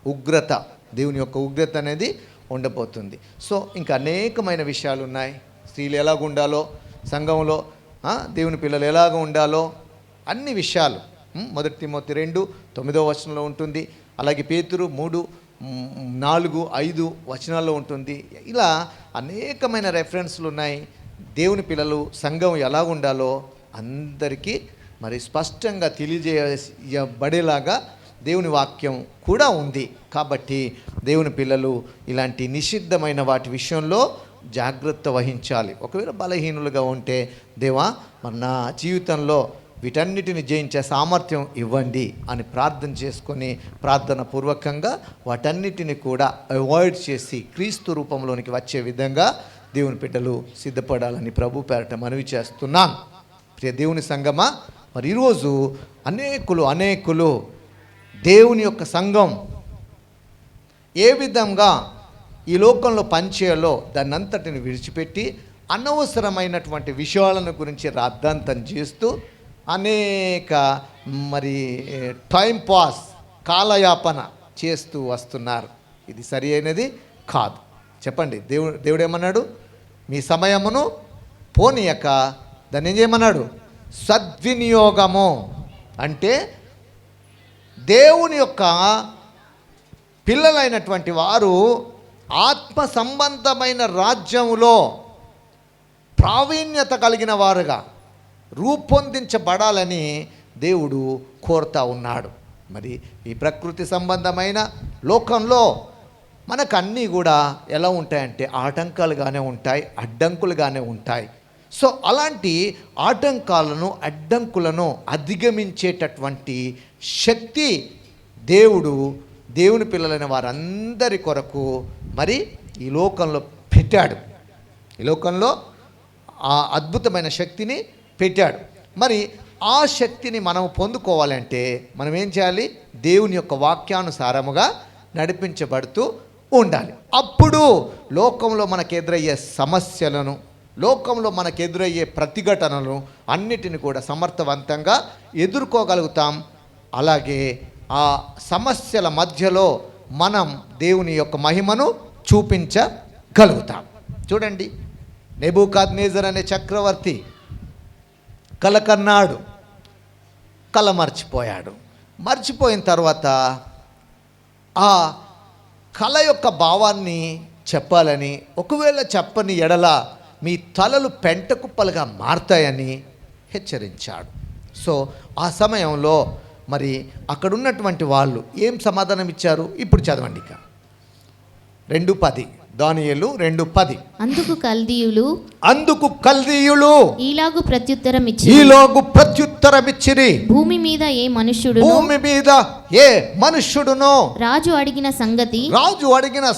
ఉగ్రత, దేవుని యొక్క ఉగ్రత అనేది ఉండబోతుంది. సో ఇంకా అనేకమైన విషయాలు ఉన్నాయి. స్త్రీలు ఎలాగ ఉండాలో, సంఘంలో దేవుని పిల్లలు ఎలాగ ఉండాలో అన్ని విషయాలు 1 తిమోతి 2:9 ఉంటుంది. అలాగే పేతురు 3:4-5 వచనాల్లో ఉంటుంది. ఇలా అనేకమైన రెఫరెన్స్లు ఉన్నాయి. దేవుని పిల్లలు సంఘం ఎలా ఉండాలో అందరికీ మరి స్పష్టంగా తెలియజేయబడేలాగా దేవుని వాక్యం కూడా ఉంది. కాబట్టి దేవుని పిల్లలు ఇలాంటి నిషిద్ధమైన వాటి విషయంలో జాగ్రత్త వహించాలి. ఒకవేళ బలహీనులుగా ఉంటే, దేవా మరి నా జీవితంలో వీటన్నిటిని జయించే సామర్థ్యం ఇవ్వండి అని ప్రార్థన చేసుకొని ప్రార్థన పూర్వకంగా వాటన్నిటిని కూడా అవాయిడ్ చేసి క్రీస్తు రూపంలోనికి వచ్చే విధంగా దేవుని బిడ్డలు సిద్ధపడాలని ప్రభు పేరట మనవి చేస్తున్నాను. ప్రియ దేవుని సంఘమా, మరి ఈరోజు అనేకులు దేవుని యొక్క సంఘం ఏ విధంగా ఈ లోకంలో పనిచేయాలో దాన్ని అంతటిని విడిచిపెట్టి అనవసరమైనటువంటి విషయాలను గురించి రాద్ధాంతం చేస్తూ అనేక మరి టైం పాస్, కాలయాపన చేస్తూ వస్తున్నారు. ఇది సరి అయినది కాదు. చెప్పండి, దేవుడు ఏమన్నాడు? మీ సమయమును పోనీయక దాన్ని ఏం చేయమన్నాడు? సద్వినియోగము. అంటే దేవుని యొక్క పిల్లలైనటువంటి వారు ఆత్మ సంబంధమైన రాజ్యములో ప్రావీణ్యత కలిగిన వారుగా రూపొందించబడాలని దేవుడు కోరుతా ఉన్నాడు. మరి ఈ ప్రకృతి సంబంధమైన లోకంలో మనకు అన్నీ కూడా ఎలా ఉంటాయంటే ఆటంకాలుగానే ఉంటాయి, అడ్డంకులుగానే ఉంటాయి. సో అలాంటి ఆటంకాలను, అడ్డంకులను అధిగమించేటటువంటి శక్తి దేవుని పిల్లలైన వారందరి కొరకు మరి ఈ లోకంలో పెట్టాడు. ఈ లోకంలో ఆ అద్భుతమైన శక్తిని పెట్టాడు. మరి ఆ శక్తిని మనం పొందుకోవాలంటే మనం ఏం చేయాలి? దేవుని యొక్క వాక్యానుసారముగా నడిపించబడుతూ ఉండాలి. అప్పుడు లోకంలో మనకు ఎదురయ్యే సమస్యలను, లోకంలో మనకు ఎదురయ్యే ప్రతిఘటనలను అన్నిటిని కూడా సమర్థవంతంగా ఎదుర్కోగలుగుతాం. అలాగే ఆ సమస్యల మధ్యలో మనం దేవుని యొక్క మహిమను చూపించగలుగుతాం. చూడండి, నెబుకద్నెజర్ అనే చక్రవర్తి కలకన్నాడు, కల మర్చిపోయాడు. మర్చిపోయిన తర్వాత ఆ కళ యొక్క భావాన్ని చెప్పాలని, ఒకవేళ చెప్పని ఎడల మీ తలలు పెంట కుప్పలుగా మారతాయని హెచ్చరించాడు. సో ఆ సమయంలో మరి అక్కడున్నటువంటి వాళ్ళు ఏం సమాధానం ఇచ్చారు? ఇప్పుడు చదవండి. ఇక 2:10 దానియేలు 2:10 అందుకు కల్దీయులు ఈలాగు ప్రత్యుత్తరమిచ్చి భూమి మీద ఏ మనుష్యుడును రాజు అడిగిన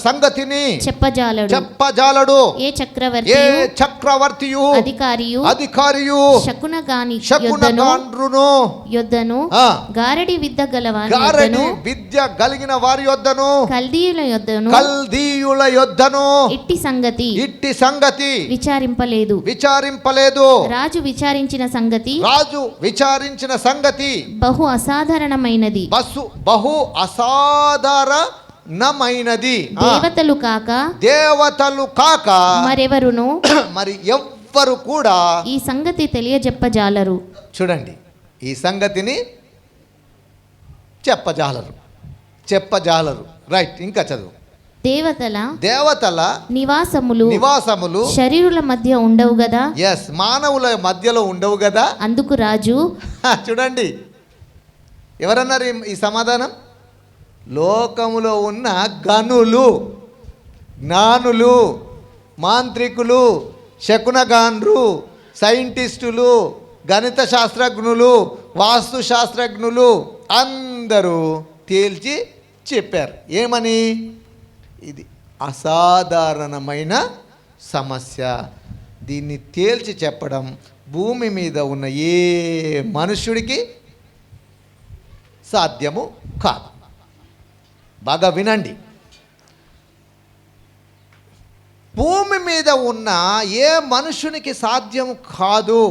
సంగతిని చెప్పజాలడు. ఏ చక్రవర్తియు అధికారియు శకునగాండ్రును యొద్దను గారడి విద్య గలగిన వారి యొద్దను కల్దీయుల యొద్దను ఇట్టి సంగతి విచారింపలేదు. రాజు విచారించిన సంగతి బహు అసాధారణమైనది. దేవతలు కాక మరి ఎవ్వరు కూడా ఈ సంగతి తెలియజెప్పజాలరు. చూడండి, ఈ సంగతిని చెప్పజాలరు. రైట్, ఇంకా చదువు. దేవతల నివాసములు శరీరుల మధ్య ఉండవు గదా. ఎస్, మానవుల మధ్యలో ఉండవు గదా. అందుకు రాజు చూడండి, ఎవరన్నారు ఈ సమాధానం? లోకములో ఉన్న గనులు, జ్ఞానులు, మాంత్రికులు, శకునగాండ్రు, సైంటిస్టులు, గణిత శాస్త్రజ్ఞులు, వాస్తు శాస్త్రజ్ఞులు అందరూ తేల్చి చెప్పారు. ఏమని? ఇది అసాధారణమైన సమస్య, దీన్ని తేల్చి చెప్పడం భూమి మీద ఉన్న ఏ మనుష్యుడికి సాధ్యము కాదు. బాగా వినండి, భూమి మీద ఉన్న ఏ మనుషునికి సాధ్యం కాదు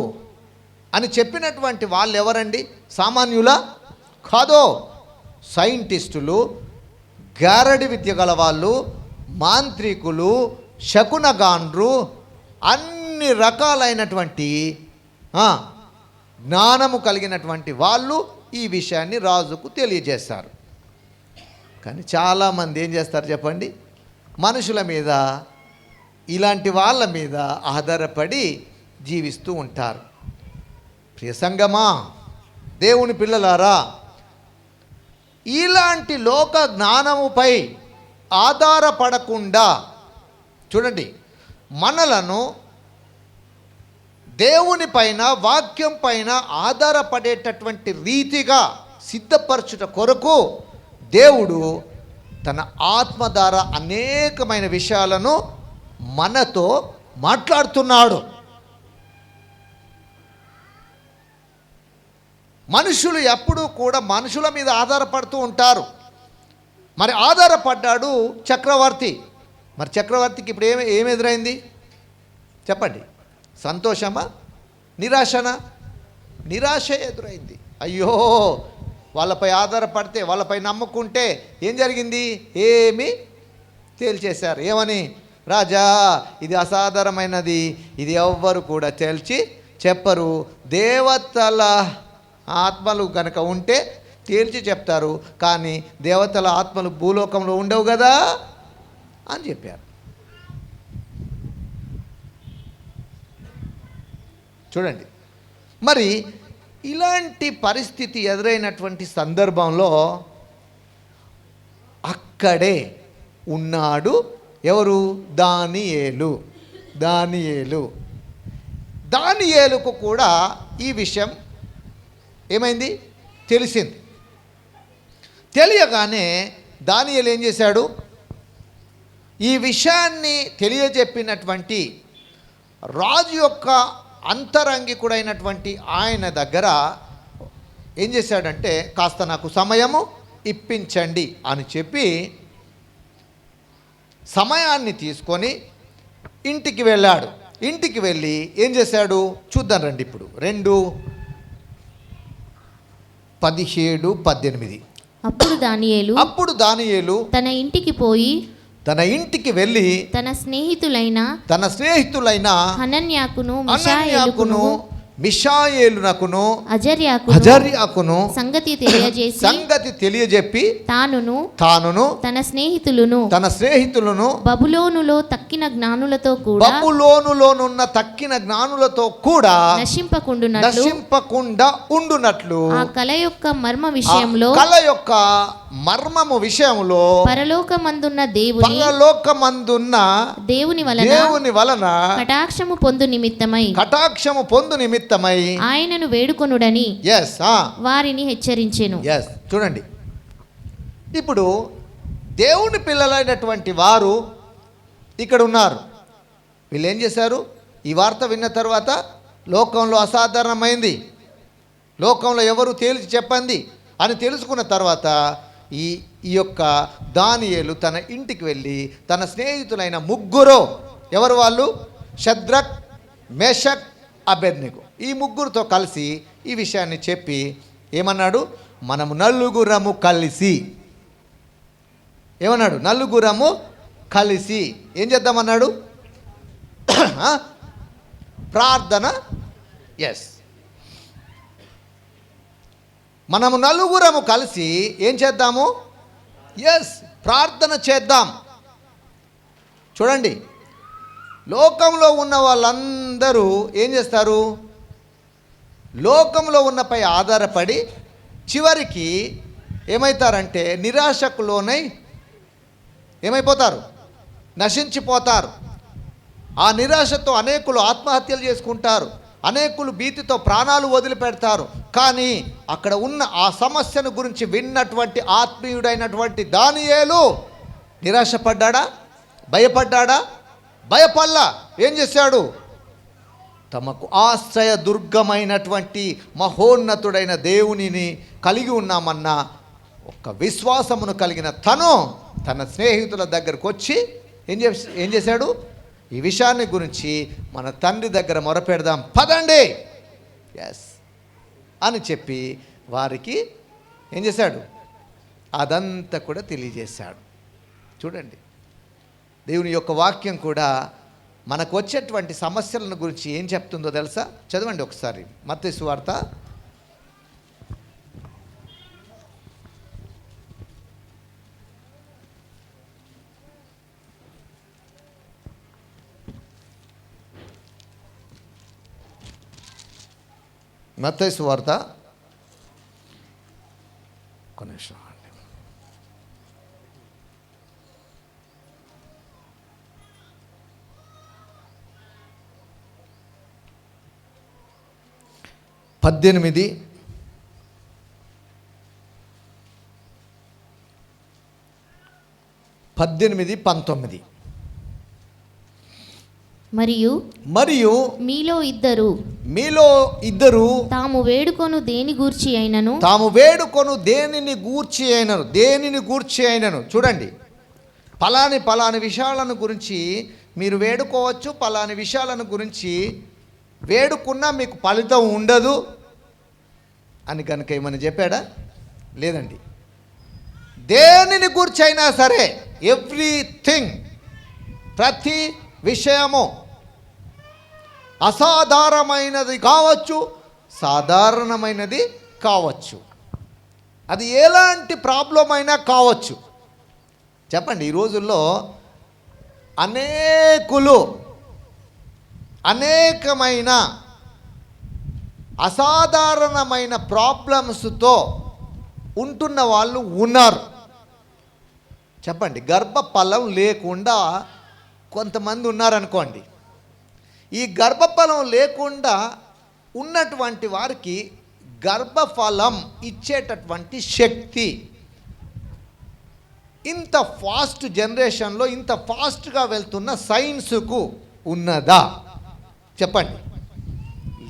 అని చెప్పినటువంటి వాళ్ళు ఎవరండి? సామాన్యుల కాదో, సైంటిస్టులు, గారడి విద్య గల వాళ్ళు, మాంత్రికులు, శకునగాండ్రు, అన్ని రకాలైనటువంటి జ్ఞానము కలిగినటువంటి వాళ్ళు ఈ విషయాన్ని రాజుకు తెలియజేస్తారు. కానీ చాలామంది ఏం చేస్తారు చెప్పండి? మనుషుల మీద, ఇలాంటి వాళ్ళ మీద ఆధారపడి జీవిస్తూ ఉంటారు. ప్రియ సంగమా, దేవుని పిల్లలారా, ఇలాంటి లోక జ్ఞానముపై ఆధారపడకుండా చూడండి, మనలను దేవుని పైన, వాక్యం పైన ఆధారపడేటటువంటి రీతిగా సిద్ధపరచుట కొరకు దేవుడు తన ఆత్మ ద్వారా అనేకమైన విషయాలను మనతో మాట్లాడుతున్నాడు. మనుషులు ఎప్పుడూ కూడా మనుషుల మీద ఆధారపడుతూ ఉంటారు. మరి ఆధారపడ్డాడు చక్రవర్తి. మరి చక్రవర్తికి ఇప్పుడు ఏమి ఎదురైంది చెప్పండి? సంతోషమా, నిరాశనా? నిరాశ ఎదురైంది. అయ్యో, వాళ్ళపై ఆధారపడితే, వాళ్ళపై నమ్ముకుంటే ఏం జరిగింది? ఏమి తేల్చేశారు. ఏమని? రాజా, ఇది అసాధారణమైనది, ఇది ఎవ్వరు కూడా తేల్చి చెప్పరు. దేవతల ఆత్మలు కనుక ఉంటే తేల్చి చెప్తారు, కానీ దేవతల ఆత్మలు భూలోకంలో ఉండవు కదా అని చెప్పారు. చూడండి, మరి ఇలాంటి పరిస్థితి ఎదురైనటువంటి సందర్భంలో అక్కడే ఉన్నాడు ఎవరు? దానియేలుకు కూడా ఈ విషయం ఏమైంది? తెలిసింది. తెలియగానే దానియేలు ఏం చేశాడు? ఈ విషయాన్ని తెలియజెప్పినటువంటి రాజు యొక్క అంతరంగికుడైనటువంటి ఆయన దగ్గర ఏం చేశాడంటే, కాస్త నాకు సమయము ఇప్పించండి అని చెప్పి సమయాన్ని తీసుకొని ఇంటికి వెళ్ళాడు. ఇంటికి వెళ్ళి ఏం చేశాడు చూద్దాం రండి. ఇప్పుడు 2:17-18. అప్పుడు దానియేలు తన ఇంటికి వెళ్ళి తన స్నేహితులైన హనన్యాకును మిషాయేలునకును అజర్యాకును సంగతి తెలియజెప్పి తానును తన స్నేహితులను బబులోనులో తక్కిన జ్ఞానులతో కూడా నశింపకుండా ఉండునట్లు ఆ కల యొక్క మర్మము విషయంలో పరలోకమందున్న దేవుని వలన కటాక్షము పొందు నిమిత్తమై ఆయనను వేడుకొనుడని వారిని హెచ్చరించెను. చూడండి, ఇప్పుడు దేవుని పిల్లలైనటువంటి వారు ఇక్కడ ఉన్నారు. వీళ్ళు ఏం చేశారు? ఈ వార్త విన్న తర్వాత లోకంలో అసాధారణమైంది, లోకంలో ఎవరు తేల్చి చెప్పండి అని తెలుసుకున్న తర్వాత ఈ యొక్క దానియేలు తన ఇంటికి వెళ్ళి తన స్నేహితులైన ముగ్గురు, ఎవరు వాళ్ళు? షద్రక్, మేషక్, అబేద్నెగో, ఈ ముగ్గురితో కలిసి ఈ విషయాన్ని చెప్పి ఏమన్నాడు? మనము నలుగురము కలిసి ఏం చేద్దామన్నాడు? ప్రార్థన. మనము నలుగురము కలిసి ఏం చేద్దాము? ప్రార్థన చేద్దాం. చూడండి, లోకంలో ఉన్న వాళ్ళందరూ ఏం చేస్తారు? లోకంలో ఉన్నపై ఆధారపడి చివరికి ఏమవుతారంటే నిరాశకు లోనై ఏమైపోతారు? నశించిపోతారు. ఆ నిరాశతో అనేకులు ఆత్మహత్యలు చేసుకుంటారు, అనేకులు భీతితో ప్రాణాలు వదిలిపెడతారు. కానీ అక్కడ ఉన్న ఆ సమస్యను గురించి విన్నటువంటి ఆత్మీయుడైనటువంటి దానియేలు నిరాశపడ్డా? భయపడ్డా? భయపల్లా. ఏం చేశాడు? తమకు ఆశ్రయ దుర్గమైనటువంటి మహోన్నతుడైన దేవునిని కలిగి ఉన్నామన్న ఒక విశ్వాసమును కలిగిన తన స్నేహితుల దగ్గరకు వచ్చి ఏం చేశాడు? ఈ విషయాన్ని గురించి మన తండ్రి దగ్గర మొరపెడదాం పదండి అని చెప్పి వారికి ఏం చేశాడు? అదంతా కూడా తెలియజేశాడు. చూడండి, దేవుని యొక్క వాక్యం కూడా మనకు వచ్చేటువంటి సమస్యలను గురించి ఏం చెప్తుందో తెలుసా? చదవండి ఒకసారి మత్తయి సువార్త 18-19. మరియు మీలో ఇద్దరు తాము వేడుకొను దేనిని గూర్చి అయినను. చూడండి, పలాని విషయాలను గురించి మీరు వేడుకోవచ్చు, పలాని విషయాలను గురించి వేడుకున్నా మీకు ఫలితం ఉండదు అని కనుక ఏమని చెప్పాడా? లేదండి. దేనిని గూర్చి అయినా సరే, ఎవ్రీథింగ్, ప్రతి విషయము అసాధారణమైనది కావచ్చు, సాధారణమైనది కావచ్చు, అది ఎలాంటి ప్రాబ్లం అయినా కావచ్చు. చెప్పండి, ఈ రోజుల్లో అనేకమైన అసాధారణమైన ప్రాబ్లమ్స్తో ఉంటున్న వాళ్ళు ఉన్నారు. చెప్పండి, గర్భఫలం లేకుండా కొంతమంది ఉన్నారనుకోండి. ఈ గర్భఫలం లేకుండా ఉన్నటువంటి వారికి గర్భఫలం ఇచ్చేటటువంటి శక్తి ఇంత ఫాస్ట్ జనరేషన్లో, ఇంత ఫాస్ట్గా వెళ్తున్న సైన్స్కు ఉన్నదా? చెప్పండి,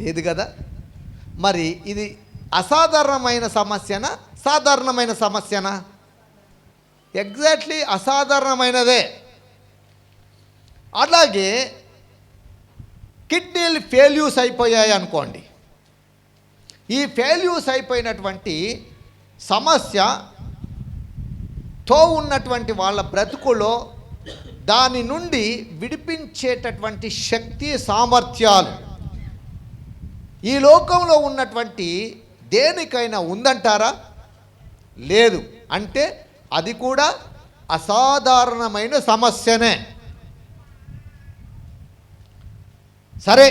లేదు కదా. మరి ఇది అసాధారణమైన సమస్యనా, సాధారణమైన సమస్యనా? ఎగ్జాక్ట్లీ అసాధారణమైనదే. అలాగే కిడ్నీలు ఫెయిల్యూర్స్ అయిపోయాయి అనుకోండి. ఈ ఫెయిల్యూర్స్ అయిపోయినటువంటి సమస్యతో ఉన్నటువంటి వాళ్ళ బ్రతుకులో దాని నుండి విడిపించేటటువంటి శక్తి, సామర్థ్యాలు ఈ లోకంలో ఉన్నటువంటి దేనికైనా ఉందంటారా? లేదు. అంటే అది కూడా అసాధారణమైన సమస్యనే. సరే,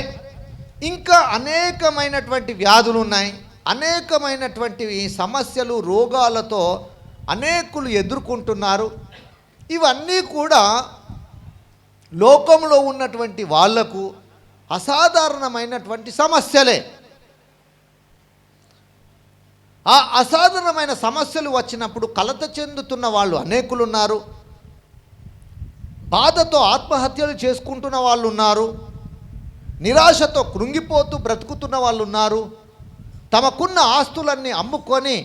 ఇంకా అనేకమైనటువంటి వ్యాధులు ఉన్నాయి, అనేకమైనటువంటి సమస్యలు రోగాలతో అనేకులు ఎదుర్కొంటున్నారు. ఇవన్నీ కూడా లోకంలో ఉన్నటువంటి వాళ్లకు అసాధారణమైనటువంటి సమస్యలే. ఆ అసాధారణమైన సమస్యలు వచ్చినప్పుడు కలత చెందుతున్న వాళ్ళు అనేకులు ఉన్నారు. బాధతో ఆత్మహత్యలు చేసుకుంటున్న వాళ్ళు ఉన్నారు. నిరాశతో కృంగిపోతూ బ్రతుకుతున్న వాళ్ళు ఉన్నారు. తమకున్న ఆస్తులన్నీ అమ్ముకొని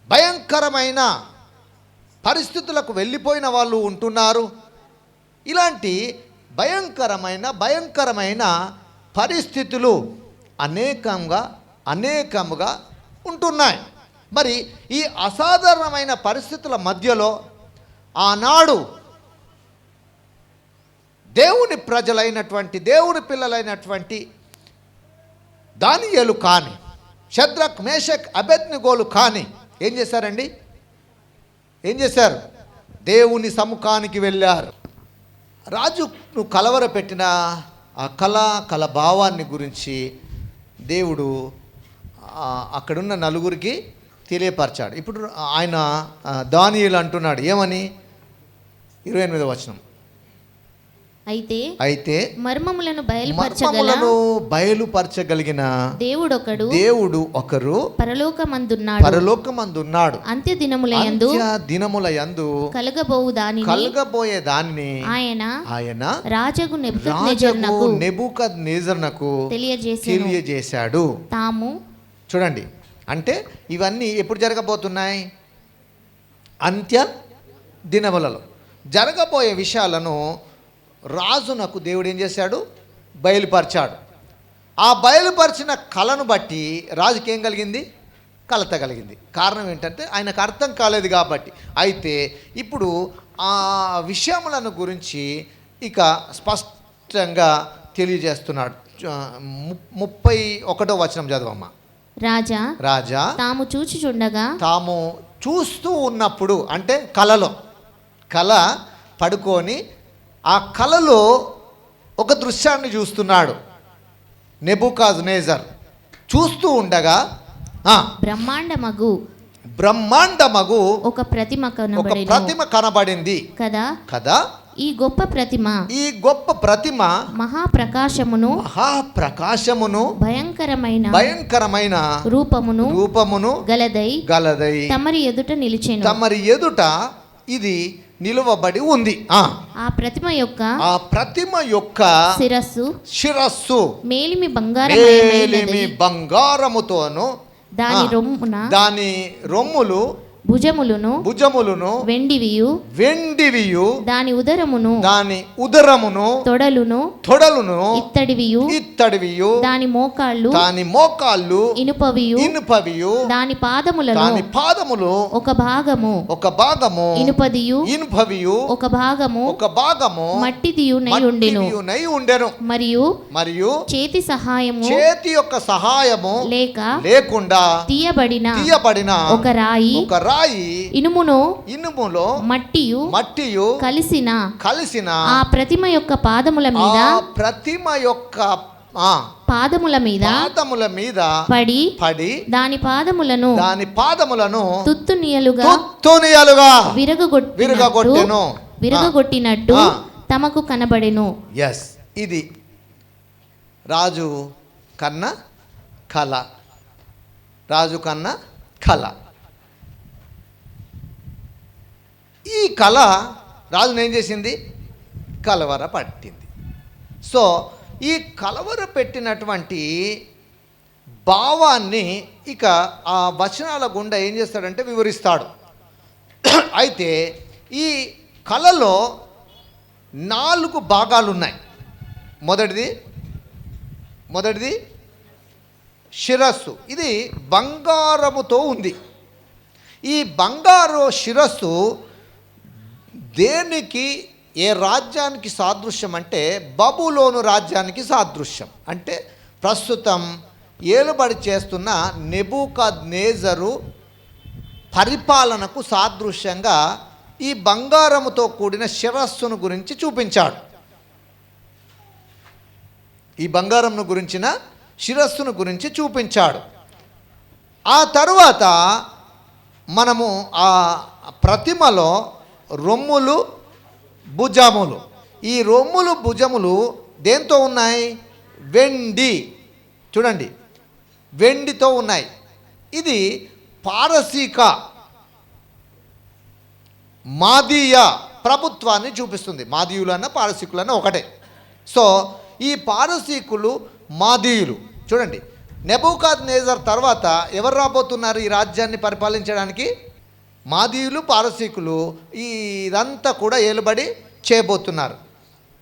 భయంకరమైన పరిస్థితులకు వెళ్ళిపోయిన వాళ్ళు ఉంటున్నారు. ఇలాంటి భయంకరమైన పరిస్థితులు అనేకముగా ఉంటున్నాయి. మరి ఈ అసాధారణమైన పరిస్థితుల మధ్యలో ఆనాడు దేవుని ప్రజలైనటువంటి, దేవుని పిల్లలైనటువంటి దానియేలు కానీ, షద్రక్ మేషక్ అబేద్నెగోలు కానీ ఏం చేశారండి? ఏం చేశారు? దేవుని సముఖానికి వెళ్ళారు. రాజును కలవరపెట్టిన ఆ కళ భావాన్ని గురించి దేవుడు అక్కడున్న నలుగురికి తెలియపరిచాడు. ఇప్పుడు ఆయన దానియేలు అంటున్నాడు ఏమని? 28వ వచనం. అయితే మర్మములను బయలుపరచగలిగిన దేవుడు ఒకరు పరలోకమందున్నాడు. అంత్య దినములయందు కలగబోయే దానిని ఆయన రాజగు నెబుకద్నెజరునకు తెలియజేశాడు. తాము చూడండి, అంటే ఇవన్నీ ఎప్పుడు జరగబోతున్నాయి? అంత్య దినములలో జరగబోయే విషయాలను రాజునకు దేవుడు ఏం చేశాడు? బయలుపరిచాడు. ఆ బయలుపరిచిన కళను బట్టి రాజుకి ఏం కలిగింది? కలత కలిగింది. కారణం ఏంటంటే ఆయనకు అర్థం కాలేదు కాబట్టి. అయితే ఇప్పుడు ఆ విషయములను గురించి ఇక స్పష్టంగా తెలియజేస్తున్నాడు. 31వ వచనం చదవమ్మా. రాజా తాము చూస్తూ ఉన్నప్పుడు, అంటే కళ పడుకొని ఆ కళలో ఒక దృశ్యాన్ని చూస్తున్నాడు నెబుకద్నెజర్. చూస్తూ ఉండగా బ్రహ్మాండమగు ఒక ప్రతిమ కనబడింది కదా. ఈ గొప్ప ప్రతిమ మహాప్రకాశమును భయంకరమైన రూపమును గలదై తమరి ఎదుట ఇది నిలువబడి ఉంది. ఆ ప్రతిమ యొక్క శిరస్సు మేలిమి బంగారముతోను, దాని రొమ్ములు భుజములను వెండివియు దాని ఉదరమును తొడలును ఇత్తడివియు దాని మోకాళ్ళు ఇనుపవియు దాని పాదములు ఒక భాగము ఇనుపవియు ఒక భాగము మట్టిదియు నై ఉండెను. మరియు చేతి యొక్క సహాయము లేకుండా తీయబడిన ఒక రాయి ఇనుములో మట్టియు కలిసిన ఆ ప్రతిమ యొక్క పాదముల మీద పడి దాని పాదములను తుత్తునియలుగా విరగొట్టినట్టు తమకు కనబడెను. ఇది రాజు కన్న కళ. ఈ కళ రాజును ఏం చేసింది? కలవర పట్టింది. సో ఈ కలవర పెట్టినటువంటి భావాన్ని ఇక ఆ వచనాల గుండా ఏం చేస్తాడంటే వివరిస్తాడు. అయితే ఈ కళలో 4 భాగాలు ఉన్నాయి. మొదటిది శిరస్సు. ఇది బంగారముతో ఉంది. ఈ బంగారు శిరస్సు దేనికి, ఏ రాజ్యానికి సాదృశ్యం అంటే బబులోను రాజ్యానికి సాదృశ్యం. అంటే ప్రస్తుతం ఏలుబడి చేస్తున్న నెబూకద్నెజరు పరిపాలనకు సాదృశ్యంగా ఈ బంగారముతో కూడిన శిరస్సును గురించి చూపించాడు. ఈ బంగారంను గురించిన శిరస్సును గురించి చూపించాడు. ఆ తరువాత మనము ఆ ప్రతిమలో రొమ్ములు, భుజములు, ఈ రొమ్ములు భుజములు దేంతో ఉన్నాయి? వెండి. చూడండి, వెండితో ఉన్నాయి. ఇది పారసీక మాదీయ ప్రభుత్వాన్ని చూపిస్తుంది. మాదీయులన్న పారసీకులన్న ఒకటే. సో ఈ పారసీకులు, మాదీయులు చూడండి, నెబూకద్నెజర్ తర్వాత ఎవరు రాబోతున్నారు ఈ రాజ్యాన్ని పరిపాలించడానికి? మాదీయులు, పారసీకులు ఇదంతా కూడా ఏలుబడి చేయబోతున్నారు.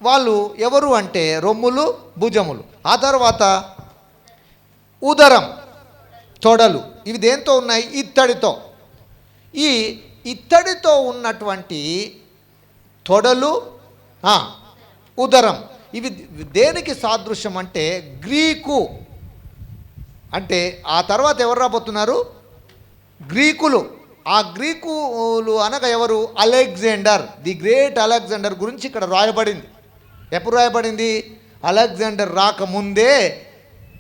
వాళ్ళు ఎవరు అంటే రొమ్ములు, భుజములు. ఆ తర్వాత ఉదరం, తొడలు. ఇవి దేంతో ఉన్నాయి? ఇత్తడితో. ఈ ఇత్తడితో ఉన్నటువంటి తొడలు, ఉదరం, ఇవి దేనికి సాదృశ్యం అంటే గ్రీకు. అంటే ఆ తర్వాత ఎవరు రాబోతున్నారు? గ్రీకులు. ఆ గ్రీకులు అనగా ఎవరు? అలెగ్జాండర్, ది గ్రేట్ అలెగ్జాండర్ గురించి ఇక్కడ రాయబడింది. ఎప్పుడు రాయబడింది? అలెగ్జాండర్ రాకముందే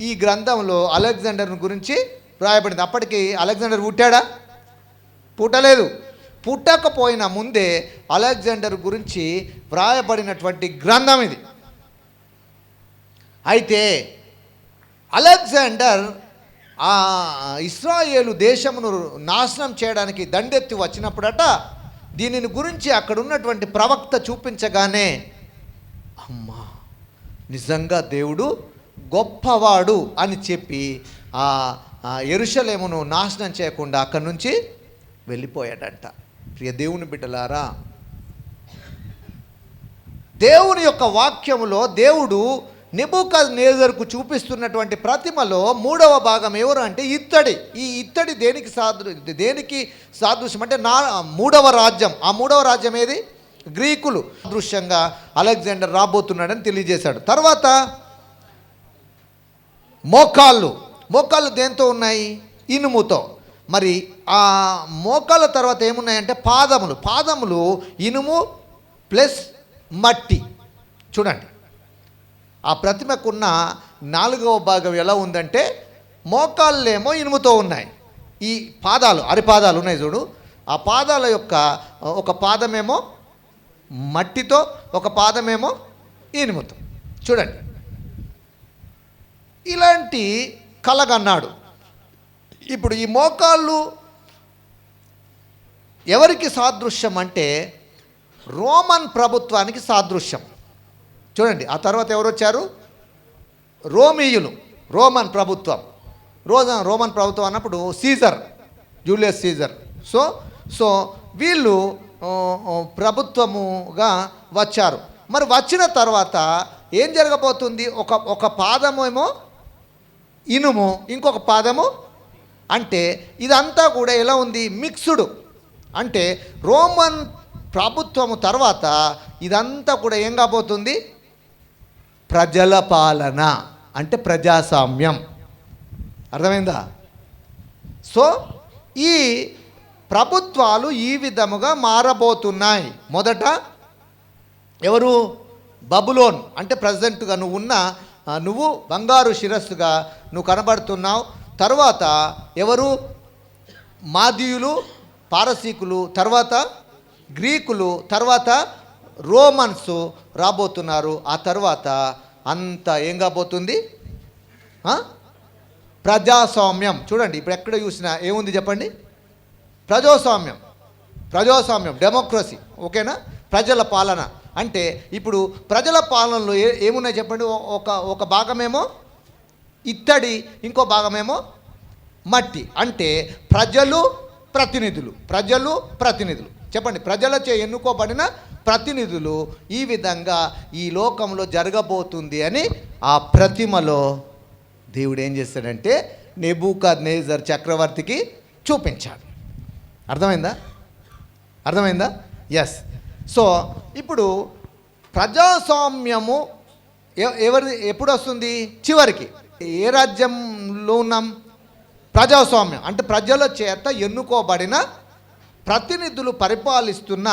ఈ గ్రంథంలో అలెగ్జాండర్ గురించి రాయబడింది. అప్పటికి అలెగ్జాండర్ పుట్టాడా? పుట్టలేదు. పుట్టకపోయినా ముందే అలెగ్జాండర్ గురించి వ్రాయబడినటువంటి గ్రంథం ఇది. అయితే అలెగ్జాండర్ ఆ ఇశ్రాయేలు దేశమును నాశనం చేయడానికి దండెత్తి వచ్చినప్పుడట దీనిని గురించి అక్కడ ఉన్నటువంటి ప్రవక్త చూపించగానే, అమ్మా నిజంగా దేవుడు గొప్పవాడు అని చెప్పి ఆ యెరూషలేమును నాశనం చేయకుండా అక్కడి నుంచి వెళ్ళిపోయాడంట. ప్రియ దేవుని బిడ్డలారా, దేవుని యొక్క వాక్యములో దేవుడు నెబూకద్నెజరుకు చూపిస్తున్నటువంటి ప్రతిమలో 3వ భాగం ఎవరు అంటే ఇత్తడి. ఈ ఇత్తడి దేనికి సాదృశ్యం అంటే 3వ రాజ్యం. ఆ 3వ రాజ్యం ఏది? గ్రీకులు. దృశ్యంగా అలెగ్జాండర్ రాబోతున్నాడని తెలియజేశాడు. తర్వాత మోకాళ్ళు దేంతో ఉన్నాయి? ఇనుముతో. మరి ఆ మోకాళ్ళ తర్వాత ఏమున్నాయంటే పాదములు ఇనుము ప్లస్ మట్టి. చూడండి, ఆ ప్రతిమకున్న 4వ భాగం ఎలా ఉందంటే మోకాళ్ళేమో ఇనుముతో ఉన్నాయి. ఈ పాదాలు, అరిపాదాలు ఉన్నాయి చూడు, ఆ పాదాల యొక్క ఒక పాదమేమో మట్టితో, ఒక పాదమేమో ఇనుముతో. చూడండి, ఇలాంటి కలగన్నాడు. ఇప్పుడు ఈ మోకాళ్ళు ఎవరికి సాదృశ్యం అంటే రోమన్ ప్రభుత్వానికి సాదృశ్యం. చూడండి, ఆ తర్వాత ఎవరు వచ్చారు? రోమీయులు, రోమన్ ప్రభుత్వం. రోమన్ ప్రభుత్వం అన్నప్పుడు సీజర్, జూలియస్ సీజర్. సో వీళ్ళు ప్రభుత్వముగా వచ్చారు. మరి వచ్చిన తర్వాత ఏం జరగబోతుంది? ఒక పాదమేమో ఇనుము, ఇంకొక పాదము అంటే ఇదంతా కూడా ఎలా ఉంది? మిక్స్డ్. అంటే రోమన్ ప్రభుత్వము తర్వాత ఇదంతా కూడా ఏం కాబోతుంది? ప్రజల పాలన, అంటే ప్రజాస్వామ్యం. అర్థమైందా? సో ఈ ప్రభుత్వాలు ఈ విధముగా మారబోతున్నాయి. మొదట ఎవరు? బబులోన్. అంటే ప్రజెంట్గా నువ్వు బంగారు శిరస్సుగా నువ్వు కనబడుతున్నావు. తర్వాత ఎవరు? మాదీయులు, పారసీకులు, తర్వాత గ్రీకులు, తర్వాత రోమన్స్ రాబోతున్నారు. ఆ తర్వాత అంతా ఏం కాబోతుంది? ప్రజాస్వామ్యం. చూడండి, ఇప్పుడు ఎక్కడ చూసినా ఏముంది చెప్పండి? ప్రజాస్వామ్యం, డెమోక్రసీ. ఓకేనా? ప్రజల పాలన. అంటే ఇప్పుడు ప్రజల పాలనలో ఏమున్నాయి చెప్పండి? ఒక భాగమేమో ఇత్తడి, ఇంకో భాగమేమో మట్టి. అంటే ప్రజలు ప్రతినిధులు. చెప్పండి, ప్రజలచే ఎన్నుకోబడిన ప్రతినిధులు. ఈ విధంగా ఈ లోకంలో జరగబోతుంది అని ఆ ప్రతిమలో దేవుడు ఏం చేస్తాడంటే నెబూకద్నెజర్ చక్రవర్తికి చూపించాడు. అర్థమైందా? ఎస్. సో ఇప్పుడు ప్రజాస్వామ్యము ఎప్పుడు వస్తుంది? చివరికి ఏ రాజ్యంలో ఉన్నాం? ప్రజాస్వామ్యం. అంటే ప్రజల చేత ఎన్నుకోబడిన ప్రతినిధులు పరిపాలిస్తున్న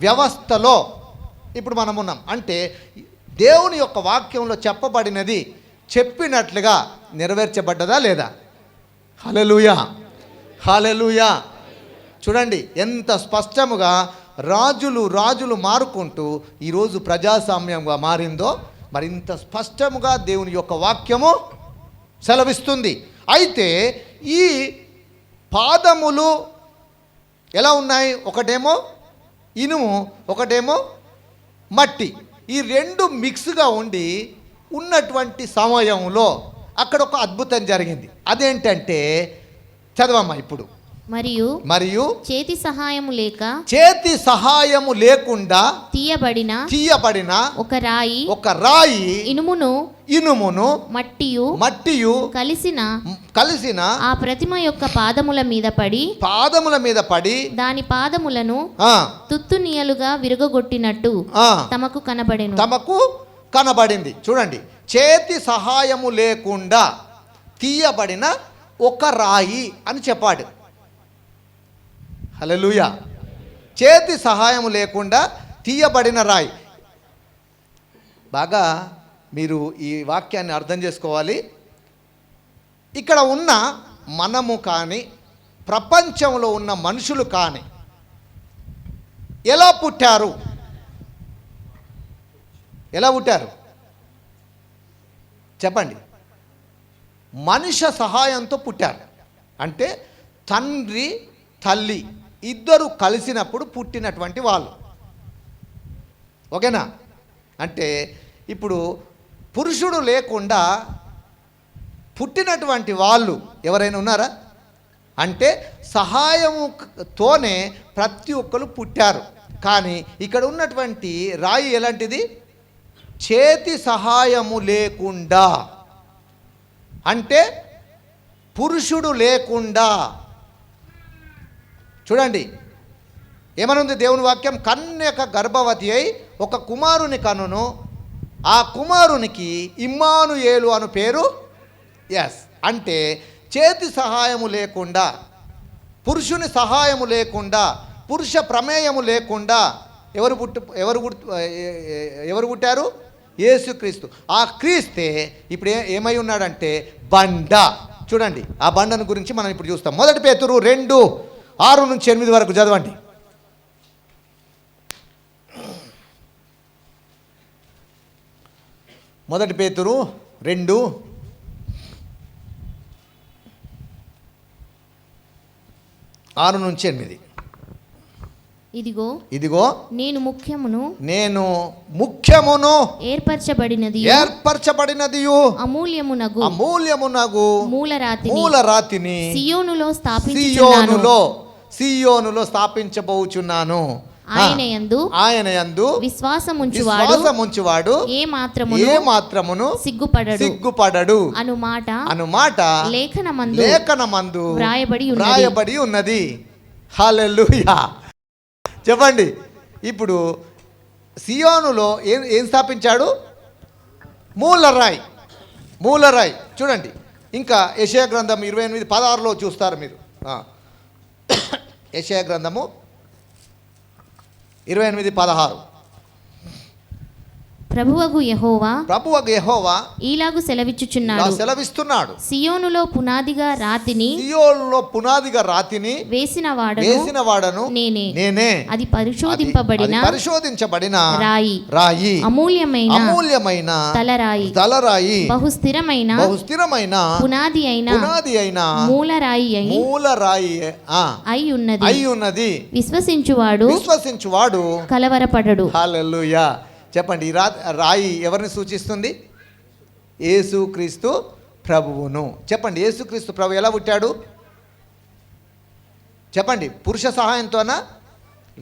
వ్యవస్థలో ఇప్పుడు మనం ఉన్నాం. అంటే దేవుని యొక్క వాక్యంలో చెప్పబడినది చెప్పినట్లుగా నెరవేర్చబడ్డదా లేదా? హల్లెలూయా, హల్లెలూయా. చూడండి ఎంత స్పష్టముగా రాజులు మారుకుంటూ ఈరోజు ప్రజాస్వామ్యంగా మారిందో మరింత స్పష్టముగా దేవుని యొక్క వాక్యము సెలవిస్తుంది. అయితే ఈ పాదములు ఎలా ఉన్నాయి? ఒకటేమో ఇనుము, ఒకటేమో మట్టి. ఈ రెండు మిక్స్గా ఉండి ఉన్నటువంటి సమయంలో అక్కడ ఒక అద్భుతం జరిగింది. అదేంటంటే చదవమ్మా ఇప్పుడు. మరియు చేతి సహాయము లేకుండా తీయబడిన ఒక రాయి ఇనుమును మట్టియు కలిసిన ఆ ప్రతిమ యొక్క పాదముల మీద పడి దాని పాదములను తుత్తునియలుగా విరగొట్టినట్టు తమకు కనబడింది. చూడండి, చేతి సహాయము లేకుండా తీయబడిన ఒక రాయి అని చెప్పాడు. హల్లెలూయా. చేతి సహాయము లేకుండా తీయబడిన రాయి. బాగా మీరు ఈ వాక్యాన్ని అర్థం చేసుకోవాలి. ఇక్కడ ఉన్న మనము కానీ ప్రపంచంలో ఉన్న మనుషులు కానీ ఎలా పుట్టారు? చెప్పండి. మనుష్య సహాయంతో పుట్టారు. అంటే తండ్రి తల్లి ఇద్దరు కలిసినప్పుడు పుట్టినటువంటి వాళ్ళు. ఓకేనా? అంటే ఇప్పుడు పురుషుడు లేకుండా పుట్టినటువంటి వాళ్ళు ఎవరైనా ఉన్నారా? అంటే సహాయముతోనే ప్రతి ఒక్కరు పుట్టారు. కానీ ఇక్కడ ఉన్నటువంటి రాయి ఎలాంటిది? చేతి సహాయము లేకుండా, అంటే పురుషుడు లేకుండా. చూడండి ఏమనుంది దేవుని వాక్యం? కన్యక గర్భవతి అయి ఒక కుమారుని కనును, ఆ కుమారునికి ఇమ్మానుయేలు అను పేరు. అంటే చేతి సహాయము లేకుండా, పురుషుని సహాయము లేకుండా, పురుష ప్రమేయము లేకుండా ఎవరు పుట్టారు? యేసుక్రీస్తు. ఆ క్రీస్తే ఇప్పుడు ఏమై ఉన్నాడంటే బండ. చూడండి ఆ బండను గురించి మనం ఇప్పుడు చూస్తాం. 1 పేతురు 2:6-8 వరకు చదవండి. 1 పేతురు 2:6-8. ఇదిగో నేను ముఖ్యమును ఏర్పరచబడినది అమూల్యమునగు మూలరాతిని సియోనులో స్థాపించబోచున్నాను. ఆయన యందు విశ్వాసముంచువాడు ఏ మాత్రమును సిగ్గుపడడు అనుమాట లేఖనమందు వ్రాయబడి ఉన్నది. హల్లెలూయా. చెప్పండి. ఇప్పుడు సియోనులో ఏం స్థాపించాడు? మూలరాయి. చూడండి ఇంకా యెషయా గ్రంథం 28:16 చూస్తారు మీరు. యెషయా గ్రంథము 28:16. ప్రభువగు యెహోవా ఈలాగు సెలవిస్తున్నాడు. సియోనులో పునాదిగా రాతిని వేసిన వాడను నేనే. అది పరిశోధించబడిన రాయి అమూల్యమైన తలరాయి బహుస్థిరమైన పునాది అయిన మూలరాయి అయి ఉన్నది. విశ్వసించువాడు కలవరపడడు. హల్లెలూయా. చెప్పండి. ఈ రాయి ఎవరిని సూచిస్తుంది? యేసుక్రీస్తు ప్రభువును. చెప్పండి యేసుక్రీస్తు ప్రభు ఎలా పుట్టాడు? చెప్పండి. పురుష సహాయంతోనా?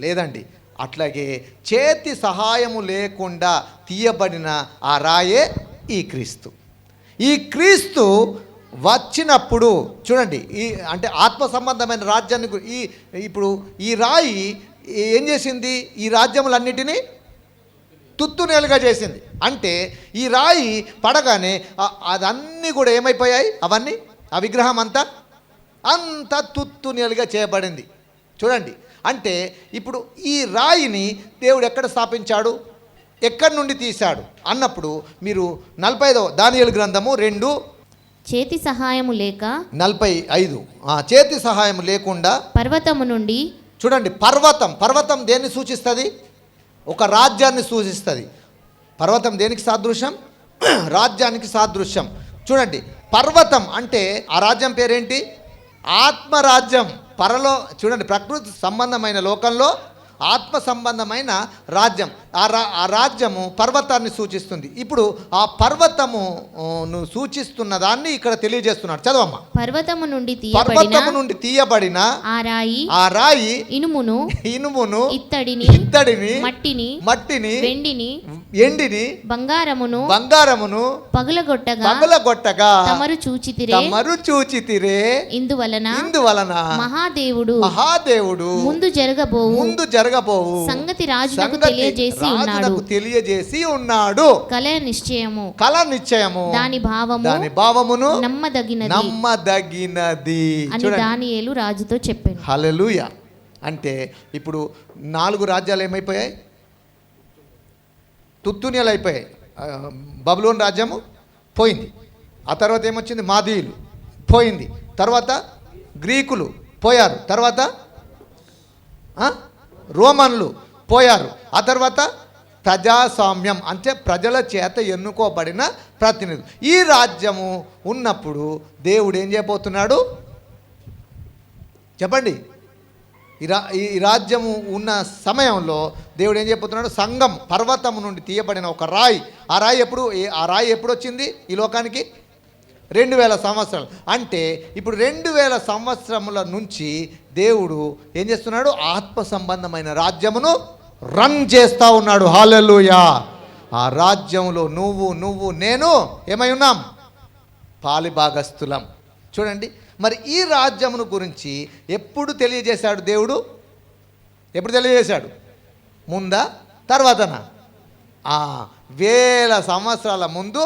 లేదండి. అట్లాగే చేతి సహాయము లేకుండా తీయబడిన ఆ రాయే ఈ క్రీస్తు వచ్చినప్పుడు చూడండి అంటే ఆత్మ సంబంధమైన రాజ్యాన్ని ఇప్పుడు ఈ రాయి ఏం చేసింది? ఈ రాజ్యములన్నిటినీ తుత్తునేలుగా చేసింది. అంటే ఈ రాయి పడగానే అదన్నీ కూడా ఏమైపోయాయి, అవన్నీ ఆ విగ్రహం అంతా తుత్తునేలుగా చేయబడింది. చూడండి, అంటే ఇప్పుడు ఈ రాయిని దేవుడు ఎక్కడ స్థాపించాడు, ఎక్కడి నుండి తీశాడు అన్నప్పుడు మీరు 45 దానియేలు గ్రంథము 2 చేతి సహాయము లేక 45 చేతి సహాయం లేకుండా పర్వతము నుండి. చూడండి, పర్వతం దేన్ని సూచిస్తుంది, ఒక రాజ్యాన్ని సూచిస్తుంది. పర్వతం దేనికి సాదృశ్యం, రాజ్యానికి సాదృశ్యం. చూడండి, పర్వతం అంటే ఆ రాజ్యం పేరేంటి, ఆత్మరాజ్యం. చూడండి, ప్రకృతి సంబంధమైన లోకంలో ఆత్మ సంబంధమైన రాజ్యం. ఆ రాజ్యము పర్వతాన్ని సూచిస్తుంది. ఇప్పుడు ఆ పర్వతమును సూచిస్తున్న దాన్ని ఇక్కడ తెలియజేస్తున్నాడు. చదవమ్మా. పర్వతము నుండి తీయబడిన ఆ రాయి ఇనుమును ఇత్తడిని మట్టిని ఎండిని బంగారమును పగలగొట్టగా తమరు చూచితిరే. ఇందువలన మహాదేవుడు ముందు జరగబోవు సంగతి రాజునకు తెలియజేసి ఉన్నాడు. కల నిశ్చయము దాని భావమును నమ్మదగినది అని దానియేలు రాజుతో చెప్పాను. హల్లెలూయా. అంటే ఇప్పుడు 4 రాజ్యాలు ఏమైపోయాయి, తుత్తునియలు అయిపోయాయి. బబులోను రాజ్యము పోయింది. ఆ తర్వాత ఏమొచ్చింది, మాదీయులు పోయింది. తర్వాత గ్రీకులు పోయారు. తర్వాత రోమన్లు పోయారు. ఆ తర్వాత ప్రజాస్వామ్యం అంటే ప్రజల చేత ఎన్నుకోబడిన ప్రతినిధులు. ఈ రాజ్యము ఉన్నప్పుడు దేవుడు ఏం చేయబోతున్నాడు చెప్పండి. ఈ రాజ్యము ఉన్న సమయంలో దేవుడు ఏం చేయబోతున్నాడు, సంఘం పర్వతం నుండి తీయబడిన ఒక రాయి. ఆ రాయి ఎప్పుడు వచ్చింది ఈ లోకానికి, 2000 సంవత్సరాలు. అంటే ఇప్పుడు 2000 సంవత్సరముల నుంచి దేవుడు ఏం చేస్తున్నాడు, ఆత్మ సంబంధమైన రాజ్యమును రన్ చేస్తూ ఉన్నాడు. హల్లెలూయా. ఆ రాజ్యంలో నువ్వు నేను ఏమై ఉన్నాం, పాలిభాగస్థులం. చూడండి, మరి ఈ రాజ్యమును గురించి ఎప్పుడు తెలియజేశాడు దేవుడు, ఎప్పుడు తెలియజేశాడు, ముందా తర్వాతనా? 1000 సంవత్సరాల ముందు